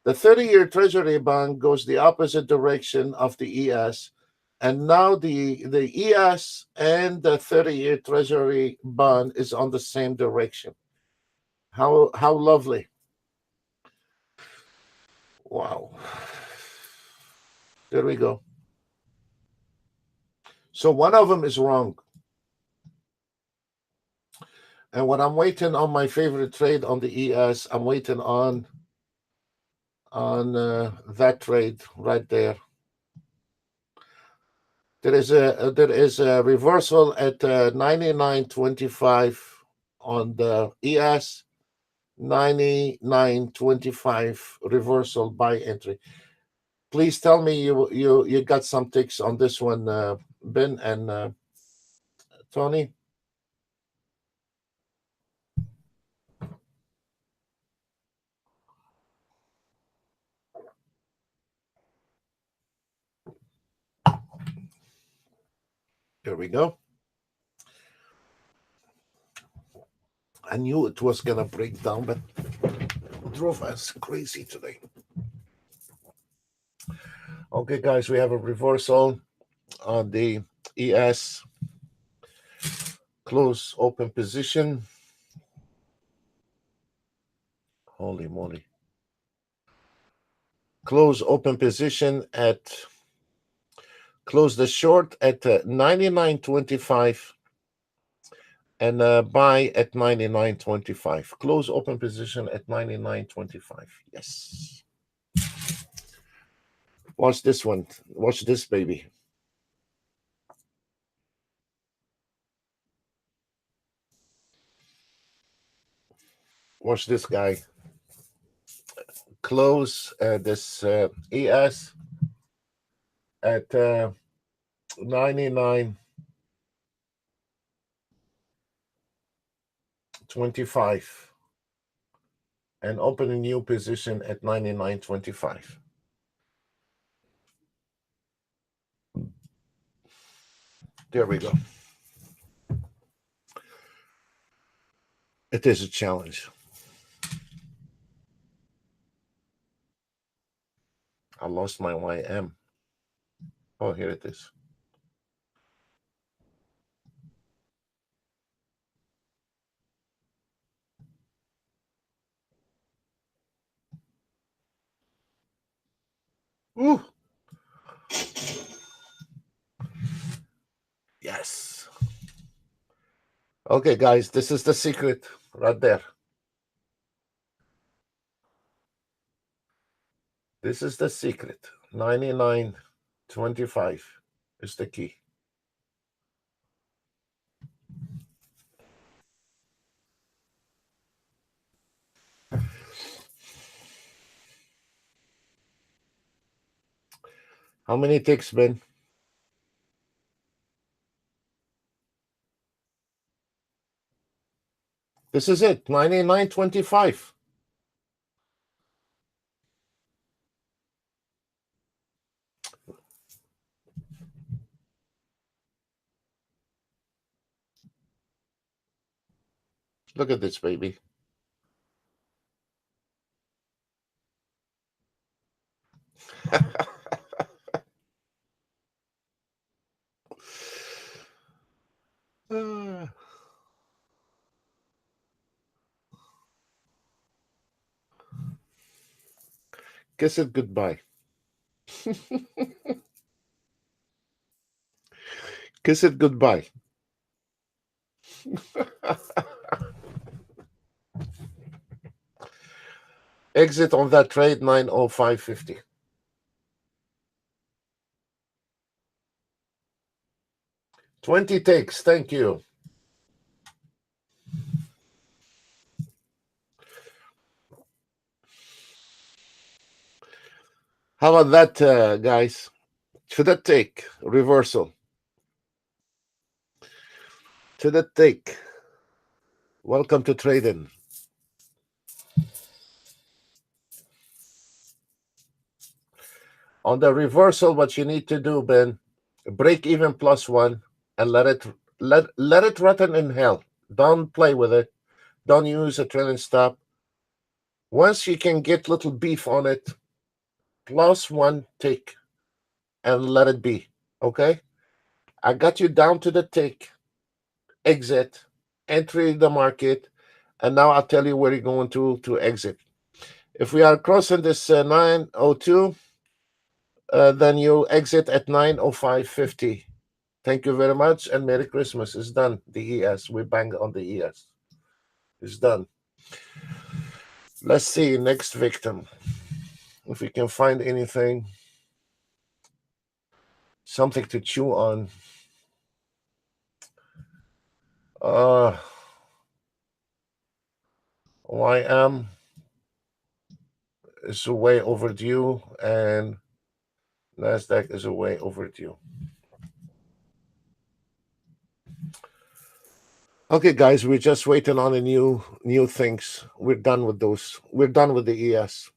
The 30-year Treasury bond goes the opposite direction of the ES. And now the ES and the 30-year Treasury bond is on the same direction. How lovely. Wow. There we go. So one of them is wrong. And when I'm waiting on my favorite trade on the ES, I'm waiting on that trade right there. There is a reversal at 99.25 on the ES. 99.25 reversal buy entry. Please tell me you got some ticks on this one, Ben and Tony. Here we go. I knew it was gonna break down, but it drove us crazy today. Okay, guys, we have a reversal on the ES. Close open position. Holy moly. Close open position at close the short at 99.25 and buy at 99.25. Close open position at 99.25. Yes. Watch this one. Watch this, baby. Watch this guy. Close this ES at 99.25 and open a new position at 99.25. There we go. It is a challenge. I lost my YM. Oh, here it is. Ooh. Yes. Okay, guys, this is the secret right there. This is the secret. 99.25 is the key. How many ticks, Ben? This is it. 99.25. Look at this, baby. Kiss it goodbye. Kiss it goodbye. Exit on that trade 905.50. 20 takes. Thank you. How about that, guys? To the take. Reversal. To the take. Welcome to Trading. On the reversal, what you need to do, Ben, break even +1 and let it rotten in hell. Don't play with it. Don't use a trailing stop. Once you can get little beef on it, +1 take and let it be. Okay? I got you down to the take, exit, entry the market, and now I'll tell you where you're going to exit. If we are crossing this 902, then you'll exit at 905.50. Thank you very much, and Merry Christmas. It's done. The ES. We bang on the ES. It's done. Let's see. Next victim. If we can find anything, something to chew on. YM is way overdue, and NASDAQ is way overdue. Okay, guys, we're just waiting on the new things. We're done with those. We're done with the ES.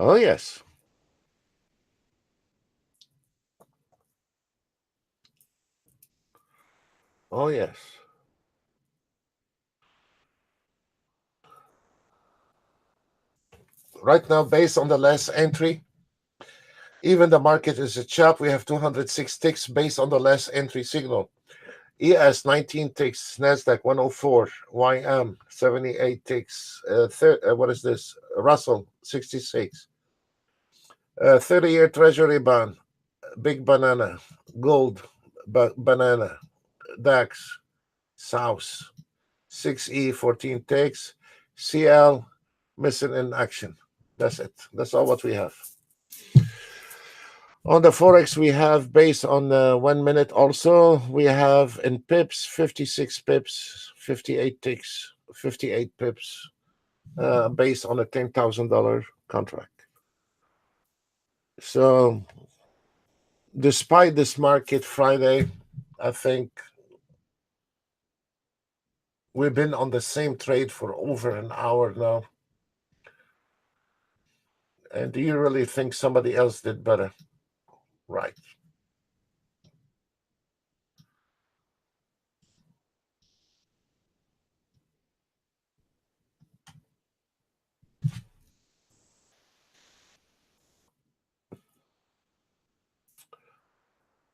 Oh, yes. Oh, yes. Right now, based on the last entry, even the market is a chop. We have 206 ticks based on the last entry signal. ES 19 ticks, NASDAQ 104, YM 78 ticks. What is this? Russell 66. 30-year Treasury bond, big banana, gold banana, DAX, South, 6E 14 ticks, CL missing in action. That's it. That's all what we have. On the Forex, we have based on 1 minute also, we have in pips, 56 pips, 58 ticks, 58 pips, based on a $10,000 contract. So, despite this market Friday, I think we've been on the same trade for over an hour now. And do you really think somebody else did better? Right.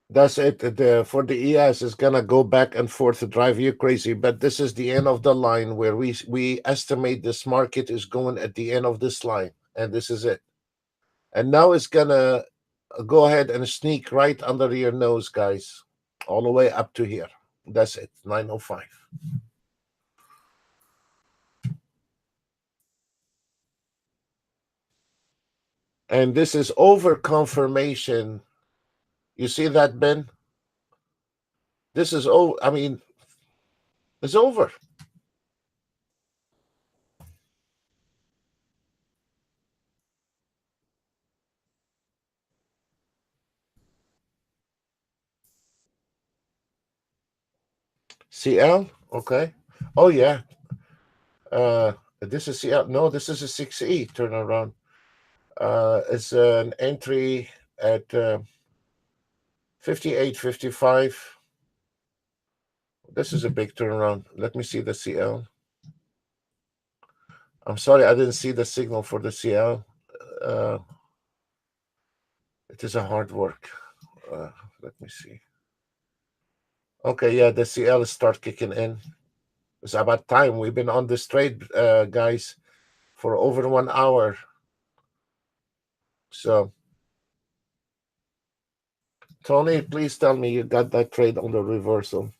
That's it. For the ES, it's gonna go back and forth to drive you crazy. But this is the end of the line where we estimate this market is going at the end of this line, and this is it. And now it's gonna go ahead and sneak right under your nose, guys, all the way up to here. That's it. 905. And this is over confirmation. You see that, Ben? This is over. I mean, it's over. CL? Okay. Oh, yeah. This is CL. No, this is a 6E turnaround. It's an entry at 58.55. This is a big turnaround. Let me see the CL. I'm sorry, I didn't see the signal for the CL. Uh, it is a hard work. Let me see. Okay, yeah, the CL start kicking in. It's about time. We've been on this trade, guys, for over 1 hour. So, Tony, please tell me you got that trade on the reversal.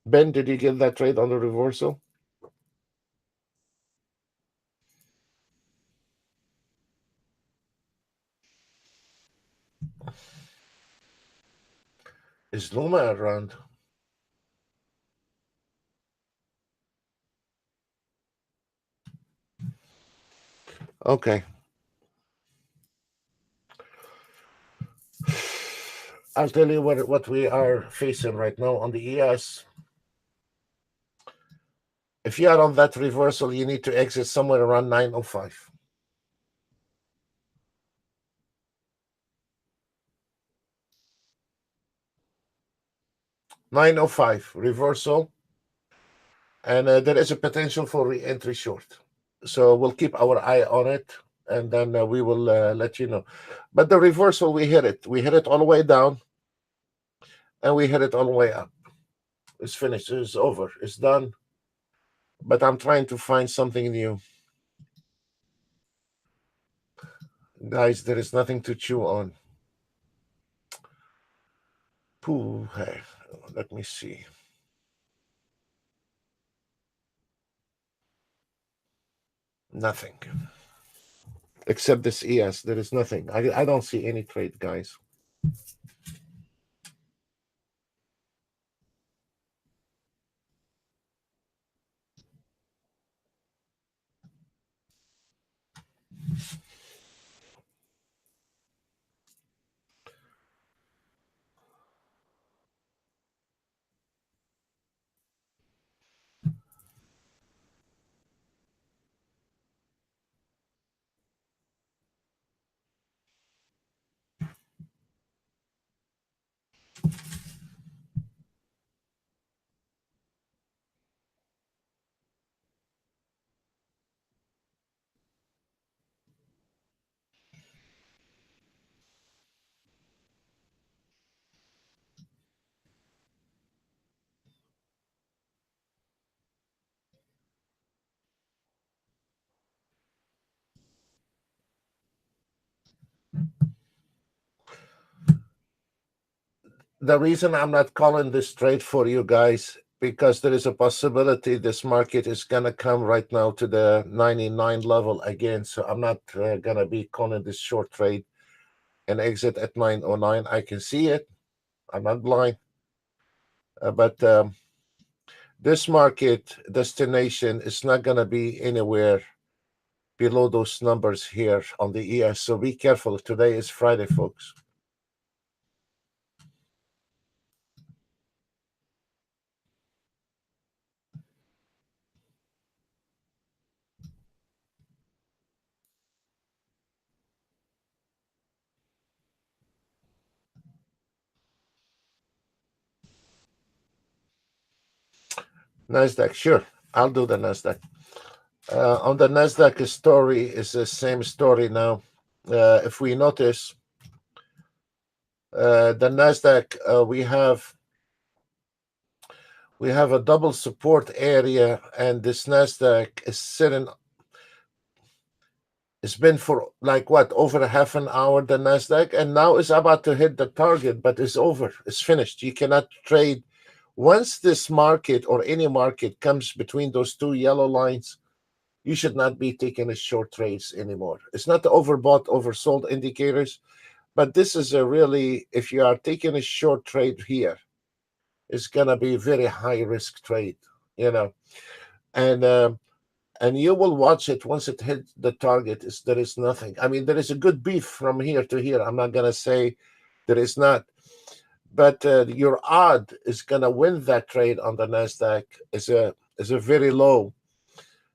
Ben, did you get that trade on the reversal? Is Luma around? Okay. I'll tell you what we are facing right now on the ES. If you are on that reversal, you need to exit somewhere around 905. 905 reversal, and there is a potential for re-entry short. So we'll keep our eye on it, and then we will let you know. But the reversal, we hit it. We hit it all the way down, and we hit it all the way up. It's finished. It's over. It's done. But I'm trying to find something new. Guys, there is nothing to chew on. Pooh, hey, let me see. Nothing. Except this ES. There is nothing. I don't see any trade, guys. The reason I'm not calling this trade for you guys, because there is a possibility this market is gonna come right now to the 99 level again. So I'm not gonna be calling this short trade and exit at 909. I can see it. I'm not blind, but this market destination is not gonna be anywhere below those numbers here on the ES. So be careful. Today is Friday, folks. NASDAQ, sure. I'll do the NASDAQ. On the NASDAQ story is the same story now. If we notice, the NASDAQ, we have a double support area, and this NASDAQ is sitting. It's been for like what, over a half an hour, the NASDAQ, and now it's about to hit the target, but it's over. It's finished. You cannot trade. Once this market or any market comes between those two yellow lines, you should not be taking a short trades anymore. It's not the overbought, oversold indicators, but this is a really, if you are taking a short trade here, it's gonna be a very high risk trade, you know, and and you will watch it once it hits the target. There is nothing. I mean, there is a good beef from here to here. I'm not gonna say there is not, but your odd is gonna win that trade on the Nasdaq is a very low.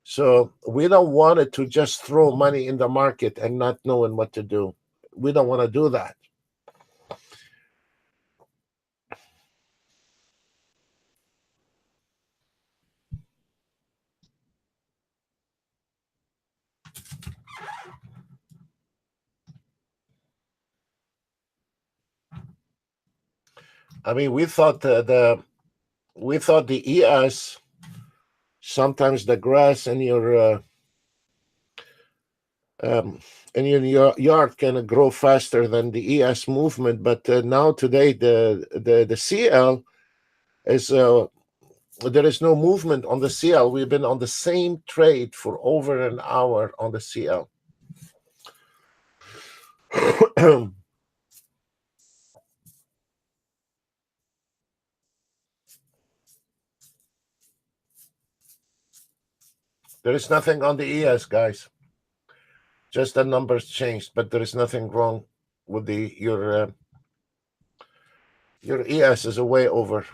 So we don't want it to just throw money in the market and not knowing what to do. We don't want to do that. I mean, we thought the ES, sometimes the grass um, in your yard can grow faster than the ES movement, but now today the CL is there is no movement on the CL. We've been on the same trade for over an hour on the CL. There is nothing on the ES, guys. Just the numbers changed, but there is nothing wrong with your ES is a way over.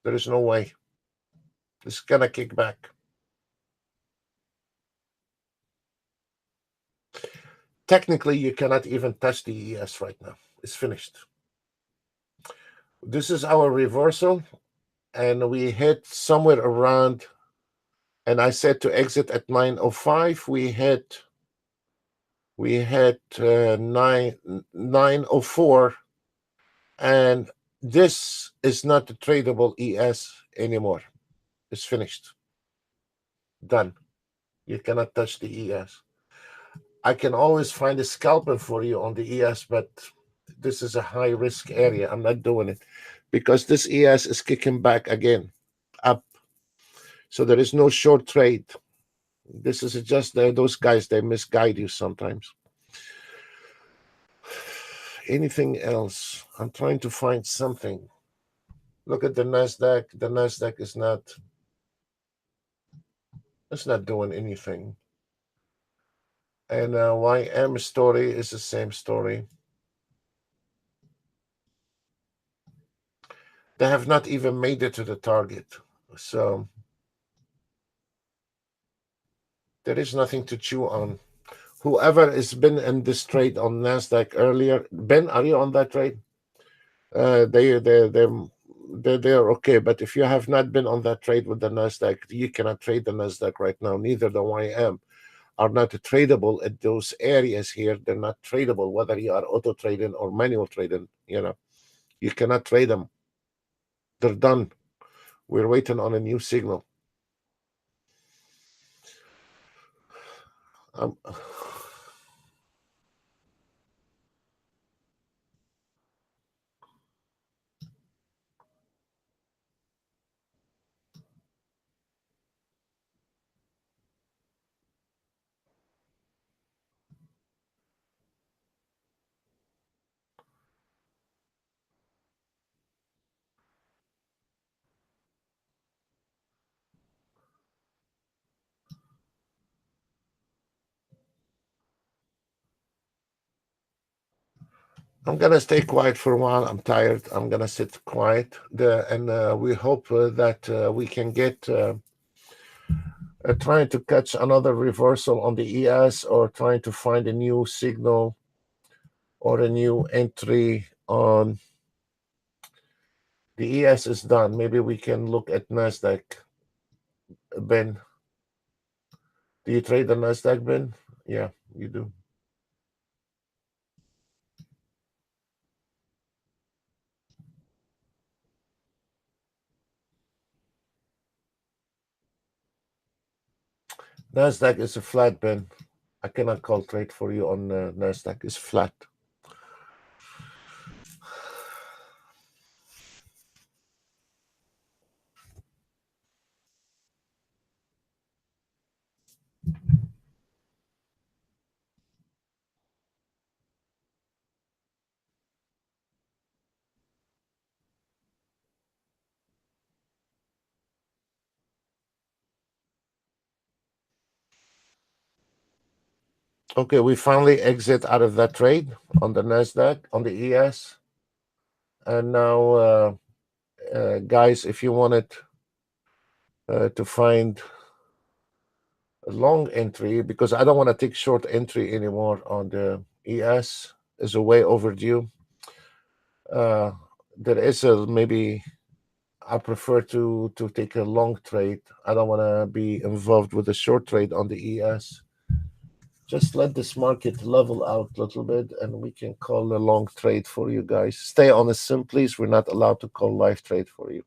There is no way. It's gonna kick back. Technically, you cannot even touch the ES right now. It's finished. This is our reversal, and we hit somewhere around. And I said to exit at 9:05. We hit 9:04, and this is not a tradable ES anymore. It's finished. Done. You cannot touch the ES. I can always find a scalper for you on the ES, but this is a high risk area. I'm not doing it because this ES is kicking back again up. So there is no short trade. This is just those guys, they misguide you sometimes. Anything else? I'm trying to find something. Look at the Nasdaq. The Nasdaq is not. It's not doing anything. And YM story is the same story. They have not even made it to the target. So there is nothing to chew on. Whoever has been in this trade on Nasdaq earlier, Ben, are you on that trade? They're okay. But if you have not been on that trade with the Nasdaq, you cannot trade the Nasdaq right now. Neither the YM are not tradable at those areas here. They're not tradable, whether you are auto trading or manual trading. You cannot trade them. They're done. We're waiting on a new signal. Um, I'm gonna stay quiet for a while. I'm tired. I'm gonna sit quiet. And we hope that we can get trying to catch another reversal on the ES, or trying to find a new signal or a new entry on the ES is done. Maybe we can look at Nasdaq. Ben, do you trade the Nasdaq, Ben? Yeah, you do. Nasdaq is a flat, Ben. I cannot call trade for you on Nasdaq. It's flat. Okay, we finally exit out of that trade on the Nasdaq, on the ES. And now, guys, if you wanted to find a long entry, because I don't want to take short entry anymore on the ES, is a way overdue. There is maybe I prefer to take a long trade. I don't want to be involved with a short trade on the ES. Just let this market level out a little bit, and we can call a long trade for you guys. Stay on the sim, please. We're not allowed to call live trade for you.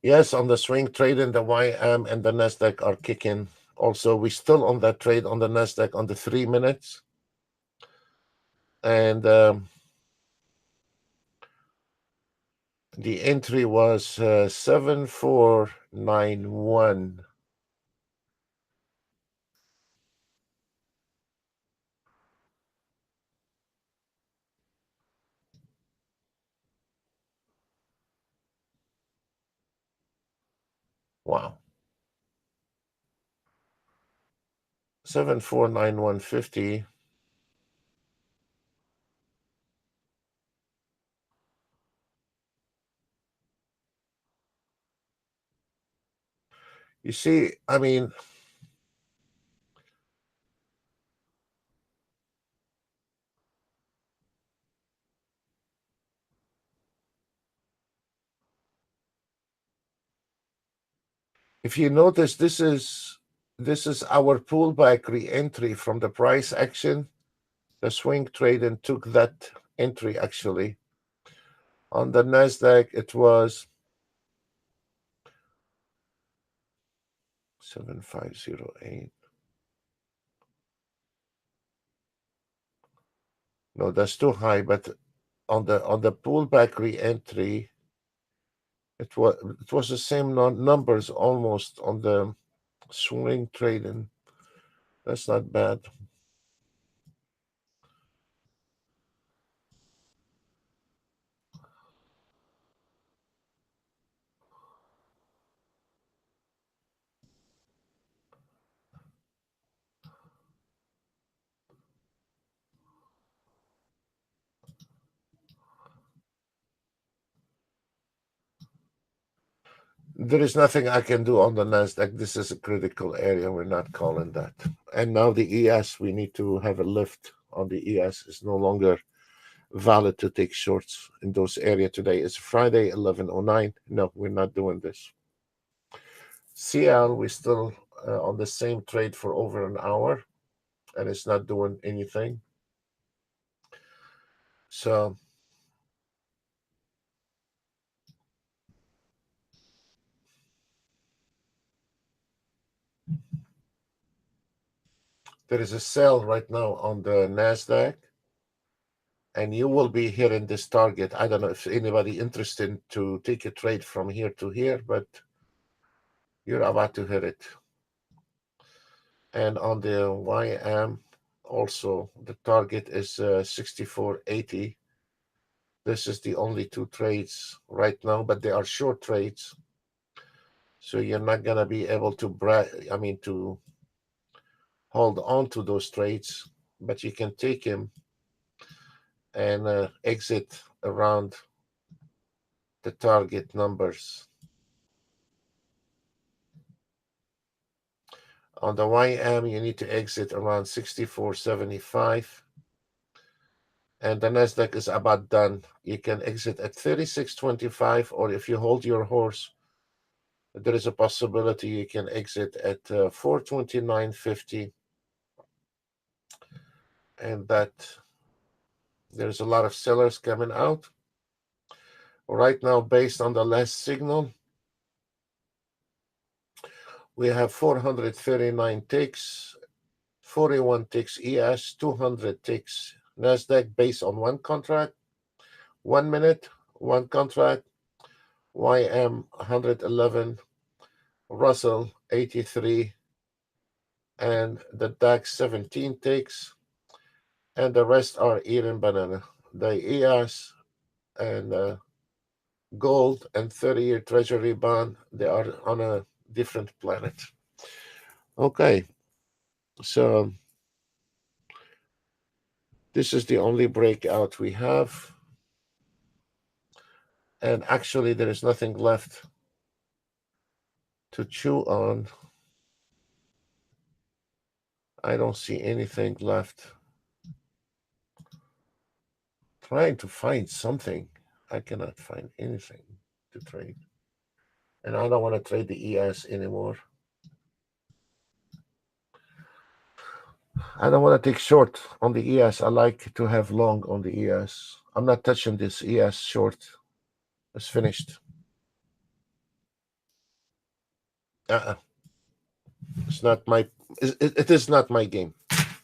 Yes, on the swing trading, the YM and the Nasdaq are kicking. Also, we're still on that trade on the Nasdaq on the 3 minutes, and the entry was 7491. Wow. 749150. You see, I mean, if you notice, this is our pullback re-entry from the price action. The swing trade and took that entry actually. On the Nasdaq, it was 7508. No, that's too high. But on the pullback re-entry, it was the same numbers almost on the swing trading. That's not bad. There is nothing I can do on the Nasdaq. This is a critical area. We're not calling that. And now the ES, we need to have a lift on the ES. It's no longer valid to take shorts in those areas today. It's Friday, 11:09. No, we're not doing this. CL, we're still on the same trade for over an hour, and it's not doing anything. So there is a sell right now on the Nasdaq, and you will be hitting this target. I don't know if anybody interested to take a trade from here to here, but you're about to hit it. And on the YM, also the target is 6480. This is the only two trades right now, but they are short trades. So you're not gonna be able to to hold on to those trades, but you can take them and exit around the target numbers. On the YM, you need to exit around 64.75. And the Nasdaq is about done. You can exit at 36.25, or if you hold your horse, there is a possibility you can exit at 429.50. And that there's a lot of sellers coming out. Right now, based on the last signal, we have 439 ticks, 41 ticks ES, 200 ticks Nasdaq based on one contract, 1 minute, one contract, YM 111, Russell 83, and the DAX 17 ticks, and the rest are eating banana. The ES and gold and 30-year treasury bond, they are on a different planet. Okay, so This is the only breakout we have. And actually, there is nothing left to chew on. I don't see anything left. Trying to find something. I cannot find anything to trade. And I don't want to trade the ES anymore. I don't want to take short on the ES. I like to have long on the ES. I'm not touching this ES short. It's finished. Uh-uh. It's not my. It is not my game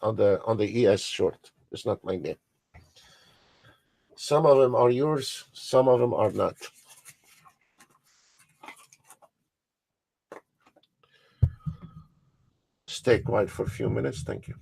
on the ES short. It's not my game. Some of them are yours. Some of them are not. Stay quiet for a few minutes. Thank you.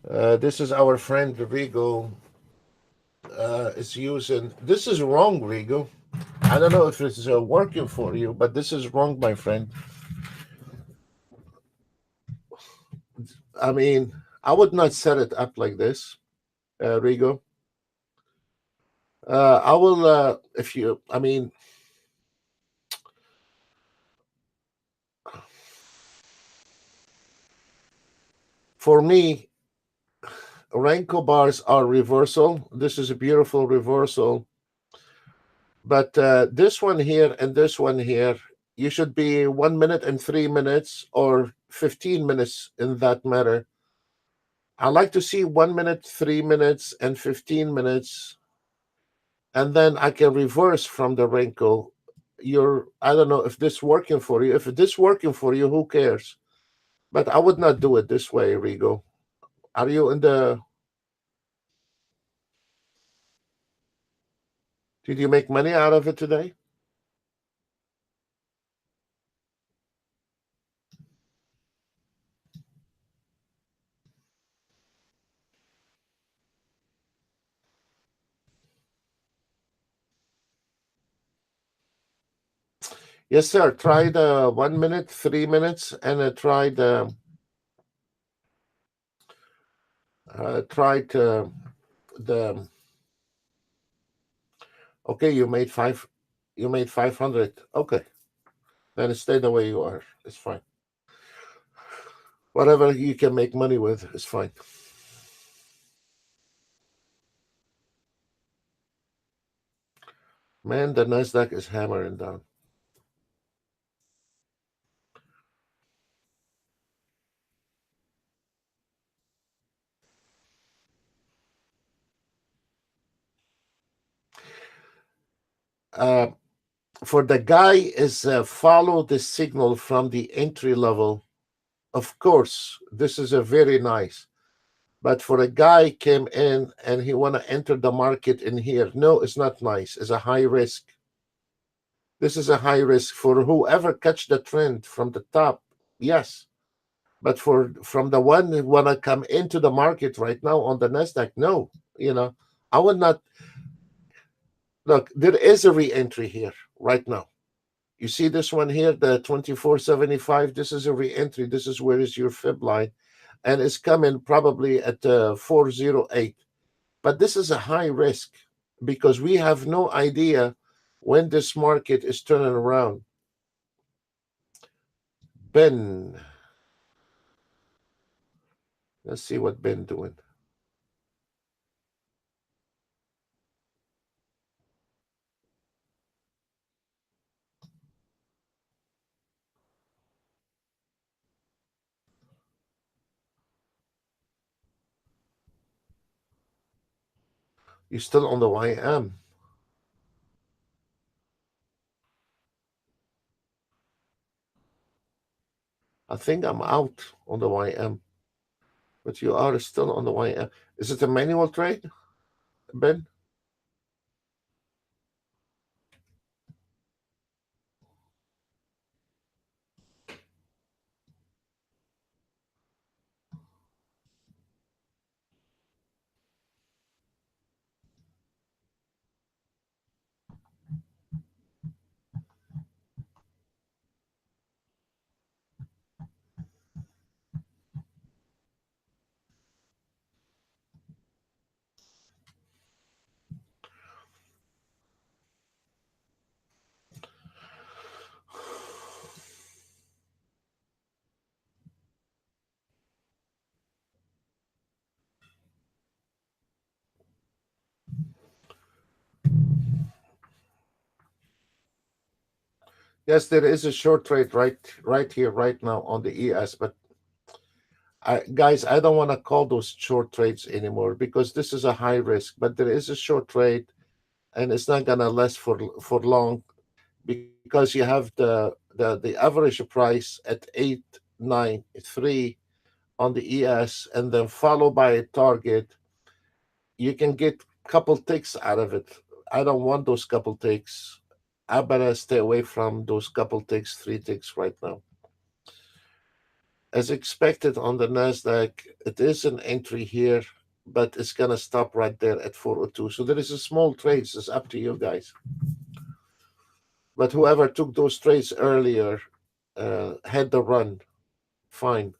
This is our friend Rigo is using. This is wrong, Rigo. I don't know if it's working for you, but this is wrong, my friend. I mean, I would not set it up like this, Rigo. I will, if you, I mean, for me, Renko bars are reversal. This is a beautiful reversal. But this one here and this one here, you should be 1 minute and 3 minutes or 15 minutes in that matter. I like to see 1 minute, 3 minutes, and 15 minutes, and then I can reverse from the wrinkle. I don't know if this working for you. If this working for you, who cares? But I would not do it this way, Rigo. Are you in the? Did you make money out of it today? Yes, sir. Try the 1 minute, 3 minutes, and tried the. Okay, you made 500. Okay, then stay the way you are. It's fine. Whatever you can make money with is fine. Man, the Nasdaq is hammering down. Uh, for the guy is follow the signal from the entry level. Of course, this is a very nice. But for a guy came in and he want to enter the market in here, no, it's not nice. It's a high risk. This is a high risk for whoever catch the trend from the top. Yes, but for from the one who want to come into the market right now on the Nasdaq, no. You know, I would not look. There is a re-entry here right now. You see this one here, the 2475. This is a re-entry. This is where is your fib line, and it's coming probably at 408. But this is a high risk because we have no idea when this market is turning around. Ben, let's see what Ben doing. You still on the YM? I think I'm out on the YM, but you are still on the YM. Is it a manual trade, Ben? Yes, there is a short trade right here, right now on the ES. But guys, I don't want to call those short trades anymore because this is a high risk. But there is a short trade, and it's not gonna last for long because you have the average price at 893 on the ES, and then followed by a target. You can get couple ticks out of it. I don't want those couple ticks. I better stay away from those couple ticks, 3 ticks right now. As expected on the Nasdaq, it is an entry here, but it's gonna stop right there at 402. So there is a small trades. It's up to you guys. But whoever took those trades earlier had the run, fine.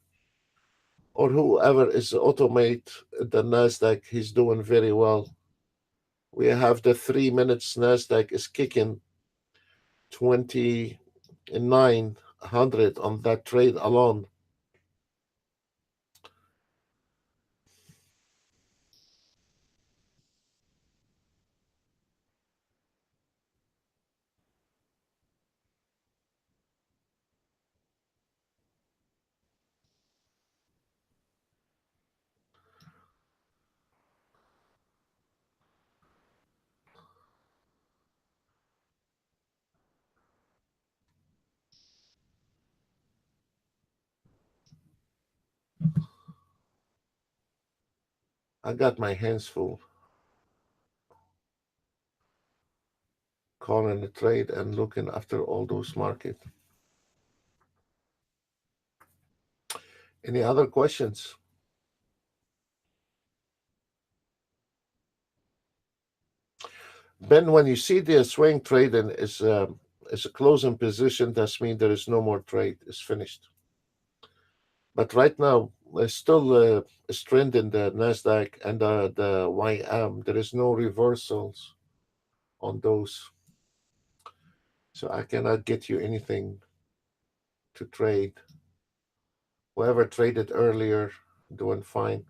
Or whoever is automate the Nasdaq, he's doing very well. We have the 3 minutes Nasdaq is kicking 2900 on that trade alone. I got my hands full calling the trade and looking after all those markets. Any other questions? Ben, when you see the swing trading is a closing position, that means there is no more trade. It's finished. But right now, there's still a trend in the Nasdaq and the YM. There is no reversals on those, so I cannot get you anything to trade. Whoever traded earlier, doing fine.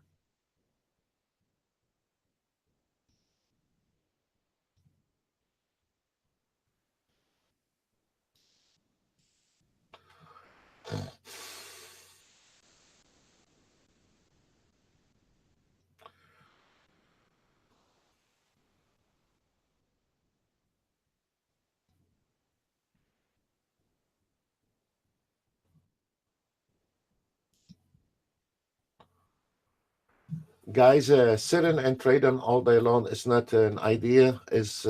Guys, sitting and trading all day long is not an idea. Is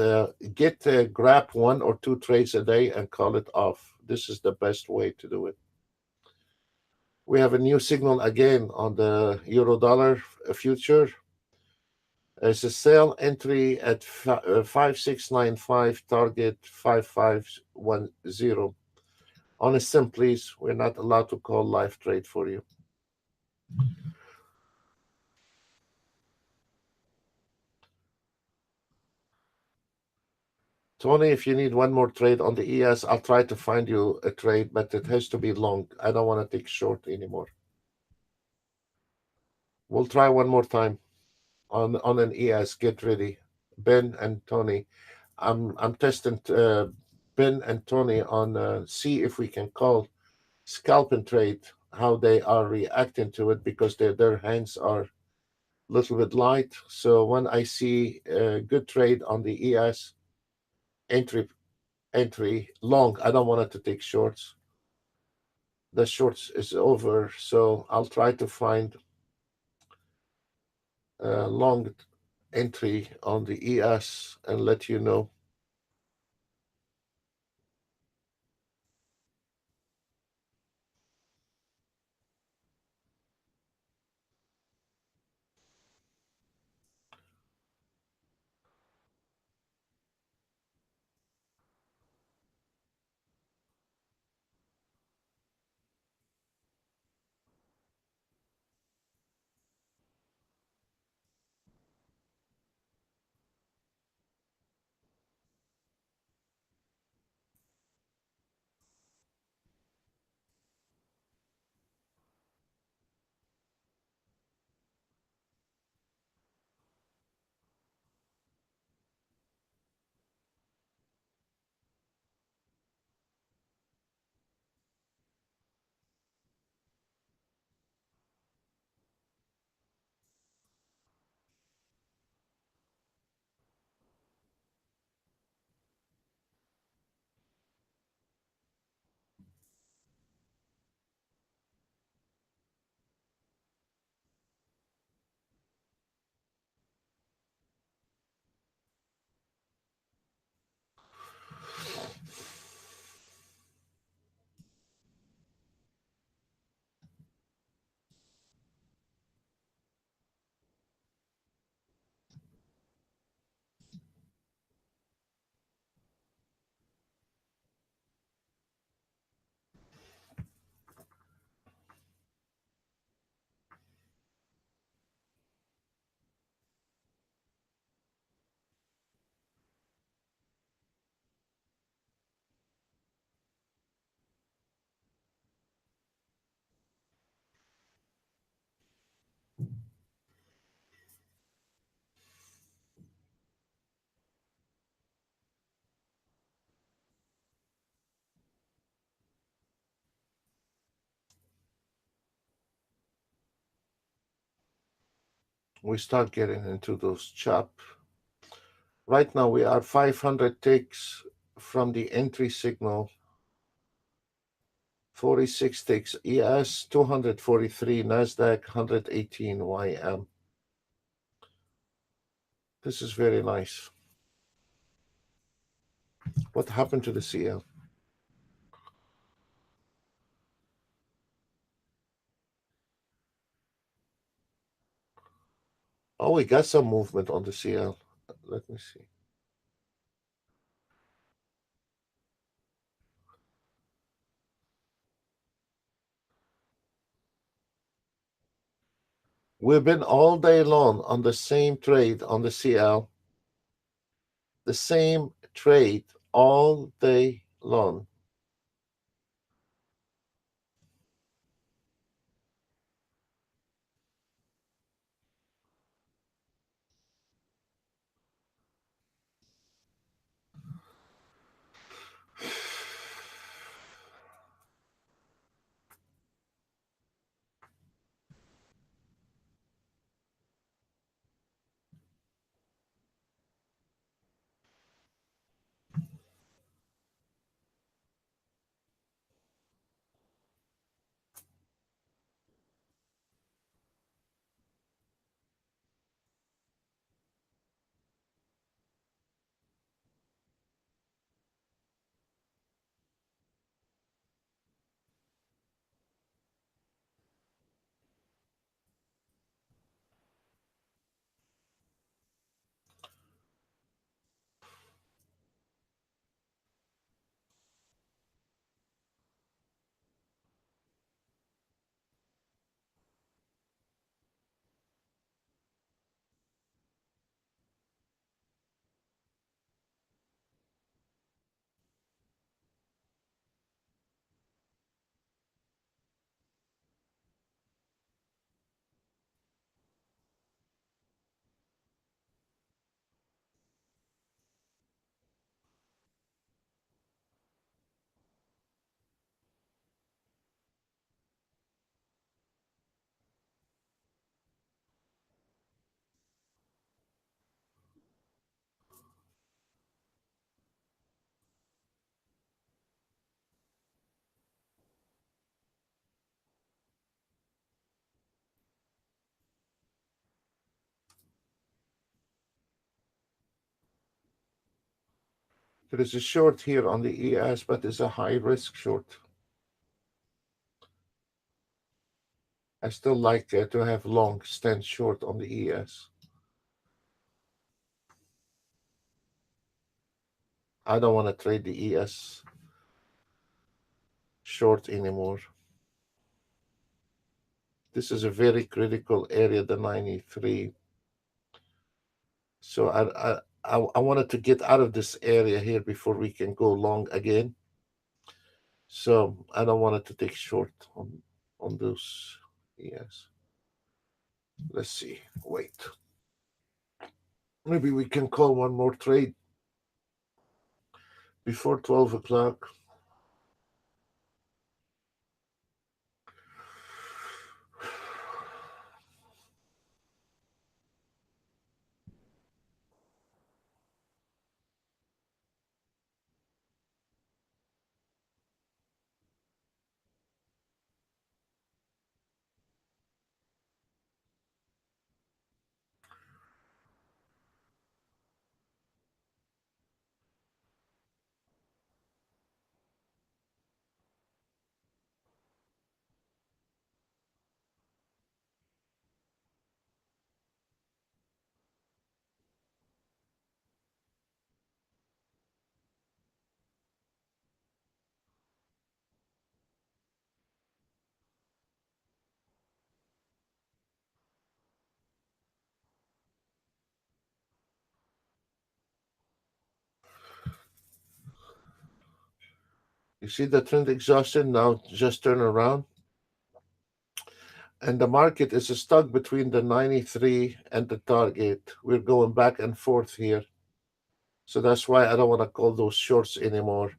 get grab one or two trades a day and call it off. This is the best way to do it. We have a new signal again on the euro dollar future. There's a sell entry at 5695, target 5510. On a sim, please. We're not allowed to call live trade for you. Tony, if you need one more trade on the ES, I'll try to find you a trade, but it has to be long. I don't want to take short anymore. We'll try one more time on an ES. Get ready, Ben and Tony. I'm testing Ben and Tony on see if we can call scalp and trade, how they are reacting to it, because their hands are a little bit light. So when I see a good trade on the ES entry long, I don't want it to take shorts. The shorts is over, so I'll try to find a long entry on the ES and let you know. we start getting into those chop. Right now we are 500 ticks from the entry signal, 46 ticks ES, 243 NASDAQ, 118 YM. This is very nice. What happened to the CL? Oh, we got some movement on the CL. Let me see. We've been all day long on the same trade on the CL, the same trade all day long. There is a short here on the ES, but it's a high risk short. I still like to have long stand short on the ES. I don't want to trade the ES short anymore. This is a very critical area, the 93. So I wanted to get out of this area here before we can go long again. So I don't want it to take short on those. Yes. Let's see. Wait. Maybe we can call one more trade before 12 o'clock. You see the trend exhaustion now just turn around. And the market is stuck between the 93 and the target. We're going back and forth here. So that's why I don't want to call those shorts anymore.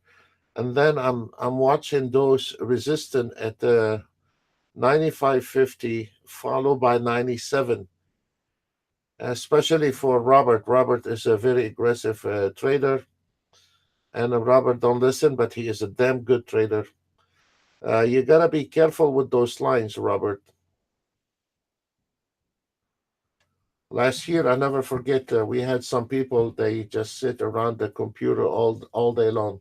And then I'm watching those resistant at the 95.50 followed by 97. especially for Robert. Robert is a very aggressive trader, and Robert don't listen, but he is a damn good trader. You gotta be careful with those lines, Robert. Last year, I never forget. We had some people. They just sit around the computer all day long.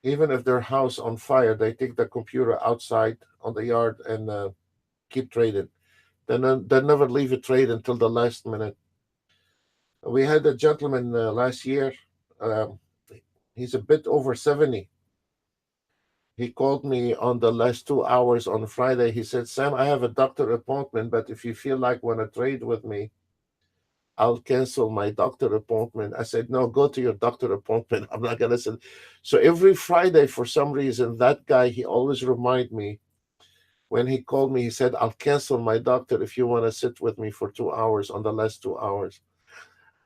Even if their house on fire, they take the computer outside on the yard and keep trading. They never leave a trade until the last minute. We had a gentleman last year. Um, he's a bit over 70. He called me on the last 2 hours on Friday. He said, Sam, I have a doctor appointment, but if you feel like want to trade with me, I'll cancel my doctor appointment. I said, no, go to your doctor appointment. I'm not going to send. So every Friday, for some reason, that guy, he always remind me when he called me, he said, I'll cancel my doctor if you want to sit with me for 2 hours on the last 2 hours.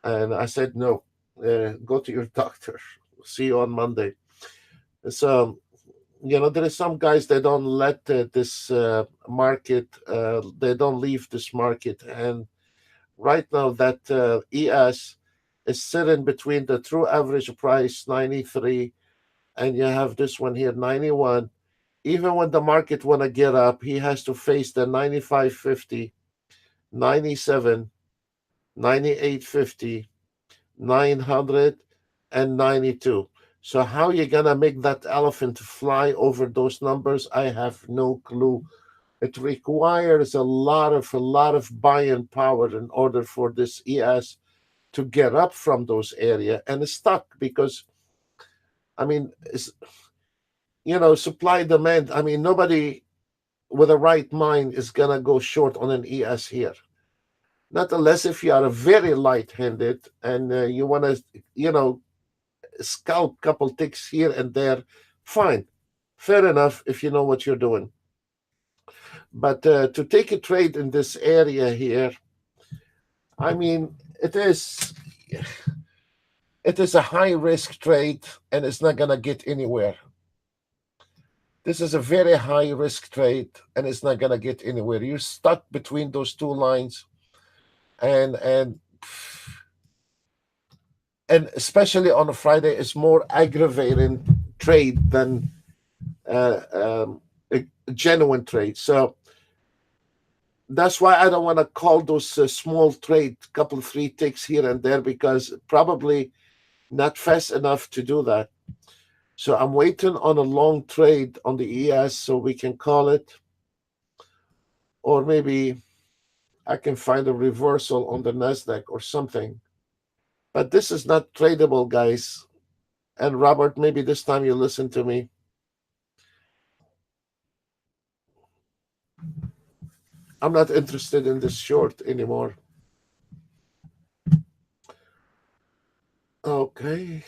And I said, no, go to your doctor. See you on Monday. So, there is some guys, they don't let this market, they don't leave this market. And right now, that ES is sitting between the true average price, 93, and you have this one here, 91. Even when the market want to get up, he has to face the 95.50, 97, 98.50, 900, and 92. So how you gonna make that elephant fly over those numbers? I have no clue. It requires a lot of buying power in order for this ES to get up from those area and it's stuck because I mean, supply demand. I mean, nobody with a right mind is gonna go short on an ES here. Not unless if you are very light-handed and you want to, you know, scalp couple ticks here and there. Fine, fair enough if you know what you're doing. But to take a trade in this area here, I mean, it is a high risk trade and it's not gonna get anywhere. This is a very high risk trade and it's not gonna get anywhere. You're stuck between those two lines, and especially on a Friday, it's more aggravating trade than uh, um, a genuine trade. So that's why I don't want to call those small trade, couple three ticks here and there, because probably not fast enough to do that. So I'm waiting on a long trade on the ES so we can call it, or maybe I can find a reversal on the Nasdaq or something. But this is not tradable, guys. And Robert, maybe this time you listen to me. I'm not interested in this short anymore. Okay.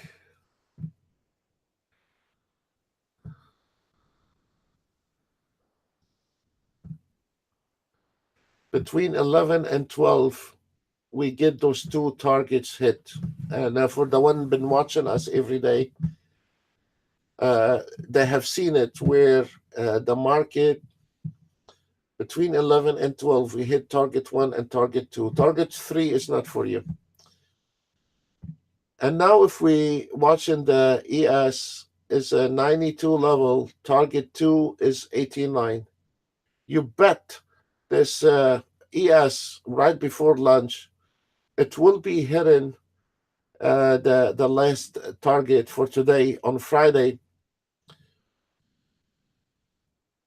Between 11 and 12, we get those two targets hit. And for the one been watching us every day, they have seen it where the market between 11 and 12, we hit target one and target two. Target three is not for you. And now if we watching the ES is a 92 level, target two is 89. You bet this ES right before lunch, it will be hitting the last target for today on Friday.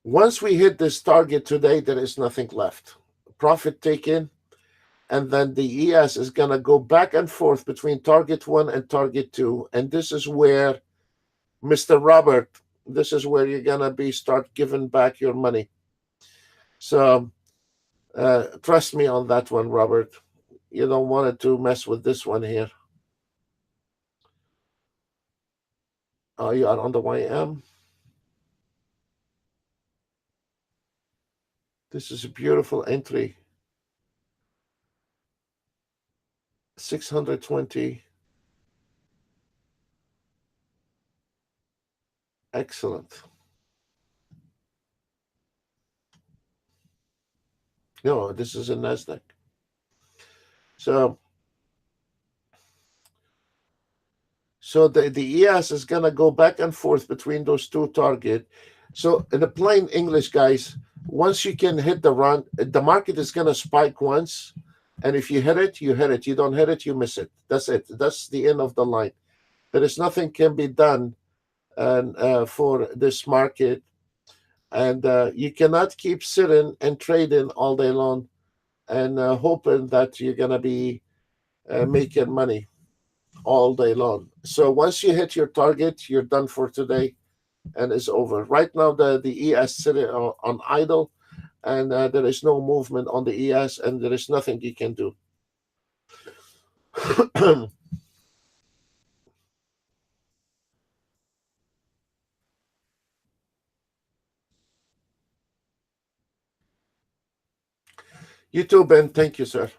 Once we hit this target today, there is nothing left. Profit taken, and then the ES is going to go back and forth between target one and target two. And this is where, Mr. Robert, this is where you're going to be start giving back your money. So trust me on that one, Robert. You don't want it to mess with this one here. You are on the YM. This is a beautiful entry. 620. Excellent. No, this is a Nasdaq. So the ES is gonna go back and forth between those two target. So in the plain English, guys, once you can hit the run, the market is gonna spike once, and if you hit it, you hit it. You don't hit it, you miss it. That's it. That's the end of the line. There is nothing can be done and for this market, and you cannot keep sitting and trading all day long and hoping that you're gonna be making money all day long. So once you hit your target, you're done for today and it's over. Right now, the ES sitting on idle, and there is no movement on the ES, and there is nothing you can do. You too, Ben. Thank you, sir.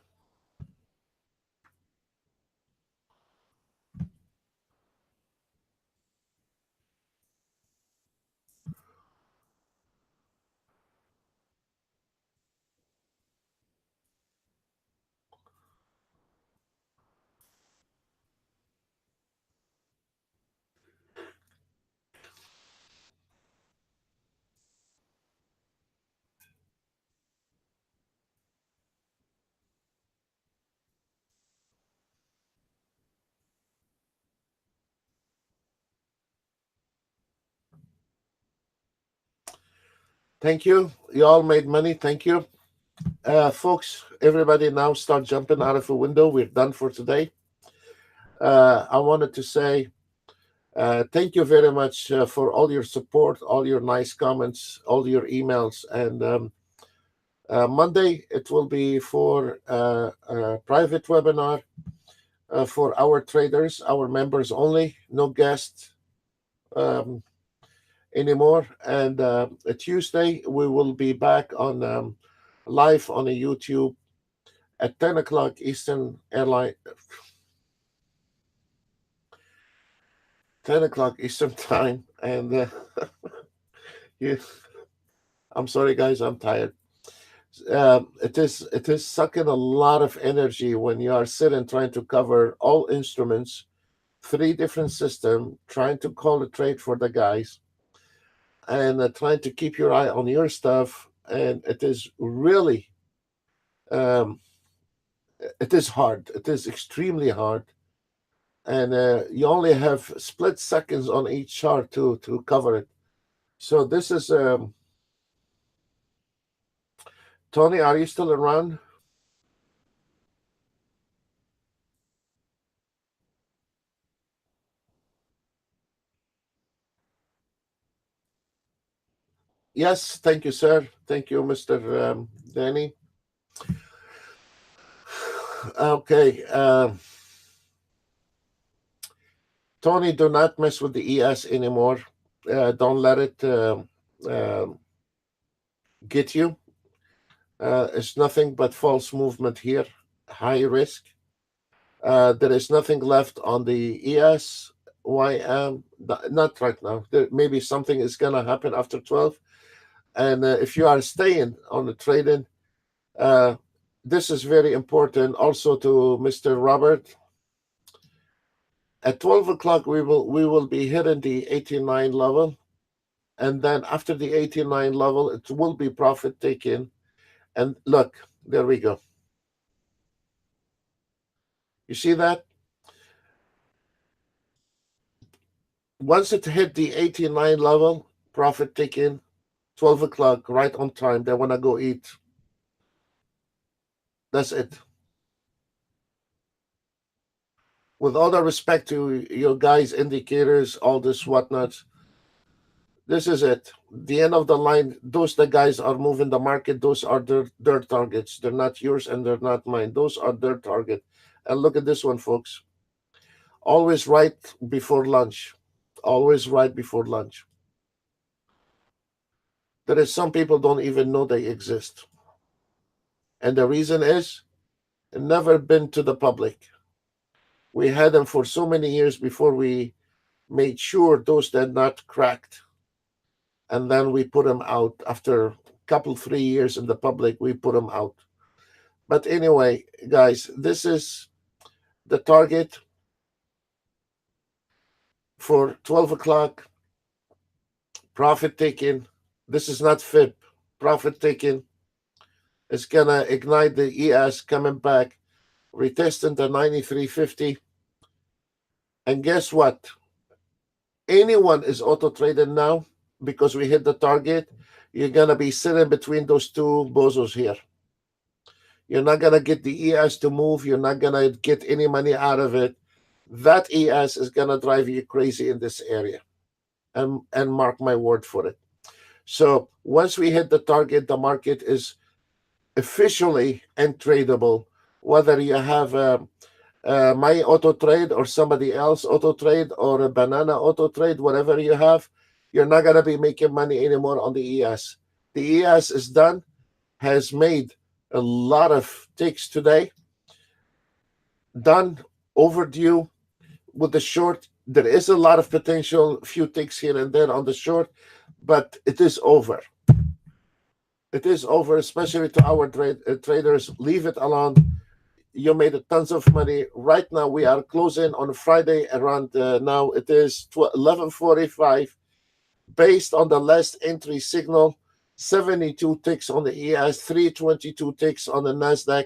Thank you. You all made money. Thank you. Folks, everybody now start jumping out of a window. We're done for today. I wanted to say thank you very much for all your support, all your nice comments, all your emails. And Monday, it will be for a private webinar for our traders, our members only, no guests um, anymore. And Tuesday, we will be back on live on a YouTube at 10 o'clock Eastern Airline, 10 o'clock Eastern time. And you, I'm sorry, guys, I'm tired. It is sucking a lot of energy when you are sitting trying to cover all instruments, three different systems, trying to call a trade for the guys, and trying to keep your eye on your stuff. And it is really, um, it is hard. It is extremely hard, and you only have split seconds on each chart to cover it. So this is Tony. Are you still around? Yes, thank you, sir. Thank you, Mr. Danny. Okay. Tony, do not mess with the ES anymore. Don't let it get you. It's nothing but false movement here, high risk. There is nothing left on the ES, YM, not right now. Maybe something is going to happen after 12. And if you are staying on the trading, uh, this is very important also to Mr. Robert. At 12 o'clock, we will be hitting the 89 level, and then after the 89 level, it will be profit taken. And look, there we go. You see that? Once it hit the 89 level, profit taken, 12 o'clock, right on time. They want to go eat. That's it. With all the respect to your guys' indicators, all this whatnot, this is it. The end of the line, those the guys are moving the market, those are their targets. They're not yours and they're not mine. Those are their target. And look at this one, folks. Always right before lunch. Always right before lunch. There is some people don't even know they exist. And the reason is never been to the public. We had them for so many years before we made sure those that not cracked. And then we put them out after a couple, 3 years in the public, we put them out. But anyway, guys, this is the target for 12 o'clock. Profit taking. This is not FIB. Profit taking is going to ignite the ES coming back, retesting the 93.50. And guess what? Anyone is auto traded now because we hit the target. You're going to be sitting between those two bozos here. You're not going to get the ES to move. You're not going to get any money out of it. That ES is going to drive you crazy in this area. And mark my word for it. So once we hit the target, the market is officially untradable. Whether you have my auto trade or somebody else auto trade or a banana auto trade, whatever you have, you're not going to be making money anymore on the ES. The ES is done, has made a lot of ticks today, done, overdue with the short. There is a lot of potential, few ticks here and there on the short, but it is over. It is over, especially to our traders. Leave it alone. You made tons of money. Right now, we are closing on Friday around now. It is 11:45. Based on the last entry signal, 72 ticks on the ES, 322 ticks on the NASDAQ,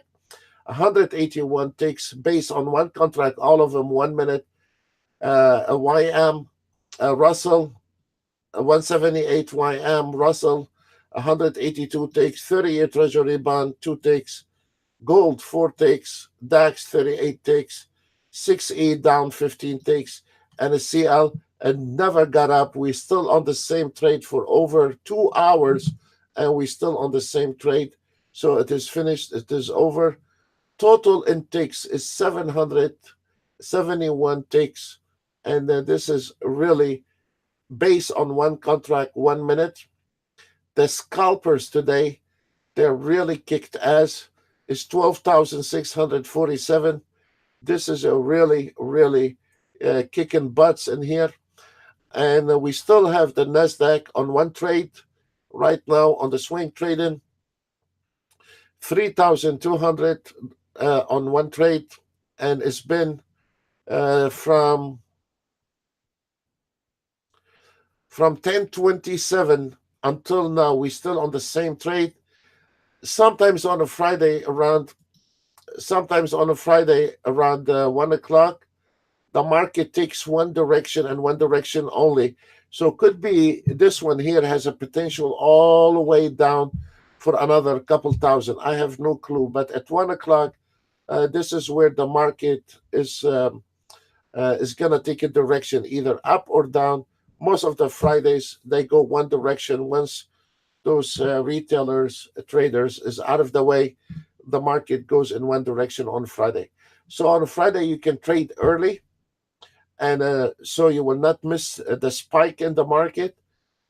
181 ticks based on one contract, all of them 1 minute. A YM, Russell, 178 YM, Russell, 182 ticks, 30-year Treasury bond, 2 ticks, gold, 4 ticks, DAX, 38 ticks, 6E down 15 ticks, and a CL and never got up. We're still on the same trade for over 2 hours, and we're still on the same trade. So it is finished. It is over. Total in ticks is 771 ticks, and this is really based on one contract, 1 minute. The scalpers today, they're really kicked ass. It's 12,647. This is a really, really kicking butts in here. And we still have the NASDAQ on one trade right now on the swing trading, 3,200 on one trade. And it's been from 1027 until now, we're still on the same trade. Sometimes on a Friday around 1 o'clock, the market takes one direction and one direction only. So could be this one here has a potential all the way down for another couple thousand. I have no clue. But at 1 o'clock, this is where the market is going to take a direction, either up or down. Most of the Fridays, they go one direction. Once those retailers, traders is out of the way, the market goes in one direction on Friday. So on Friday, you can trade early, and so you will not miss the spike in the market,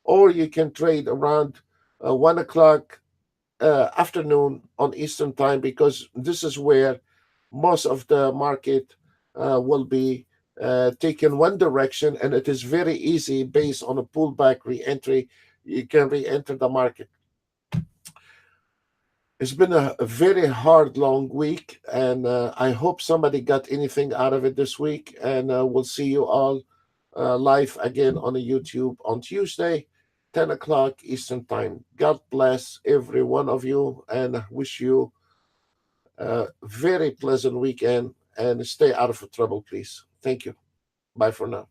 or you can trade around 1 o'clock afternoon on Eastern time, because this is where most of the market will be taken one direction, and it is very easy based on a pullback re-entry. You can re-enter the market. It's been a very hard, long week, and I hope somebody got anything out of it this week. And we'll see you all live again on the YouTube on Tuesday, 10 o'clock Eastern Time. God bless every one of you, and wish you a very pleasant weekend, and stay out of trouble, please. Thank you. Bye for now.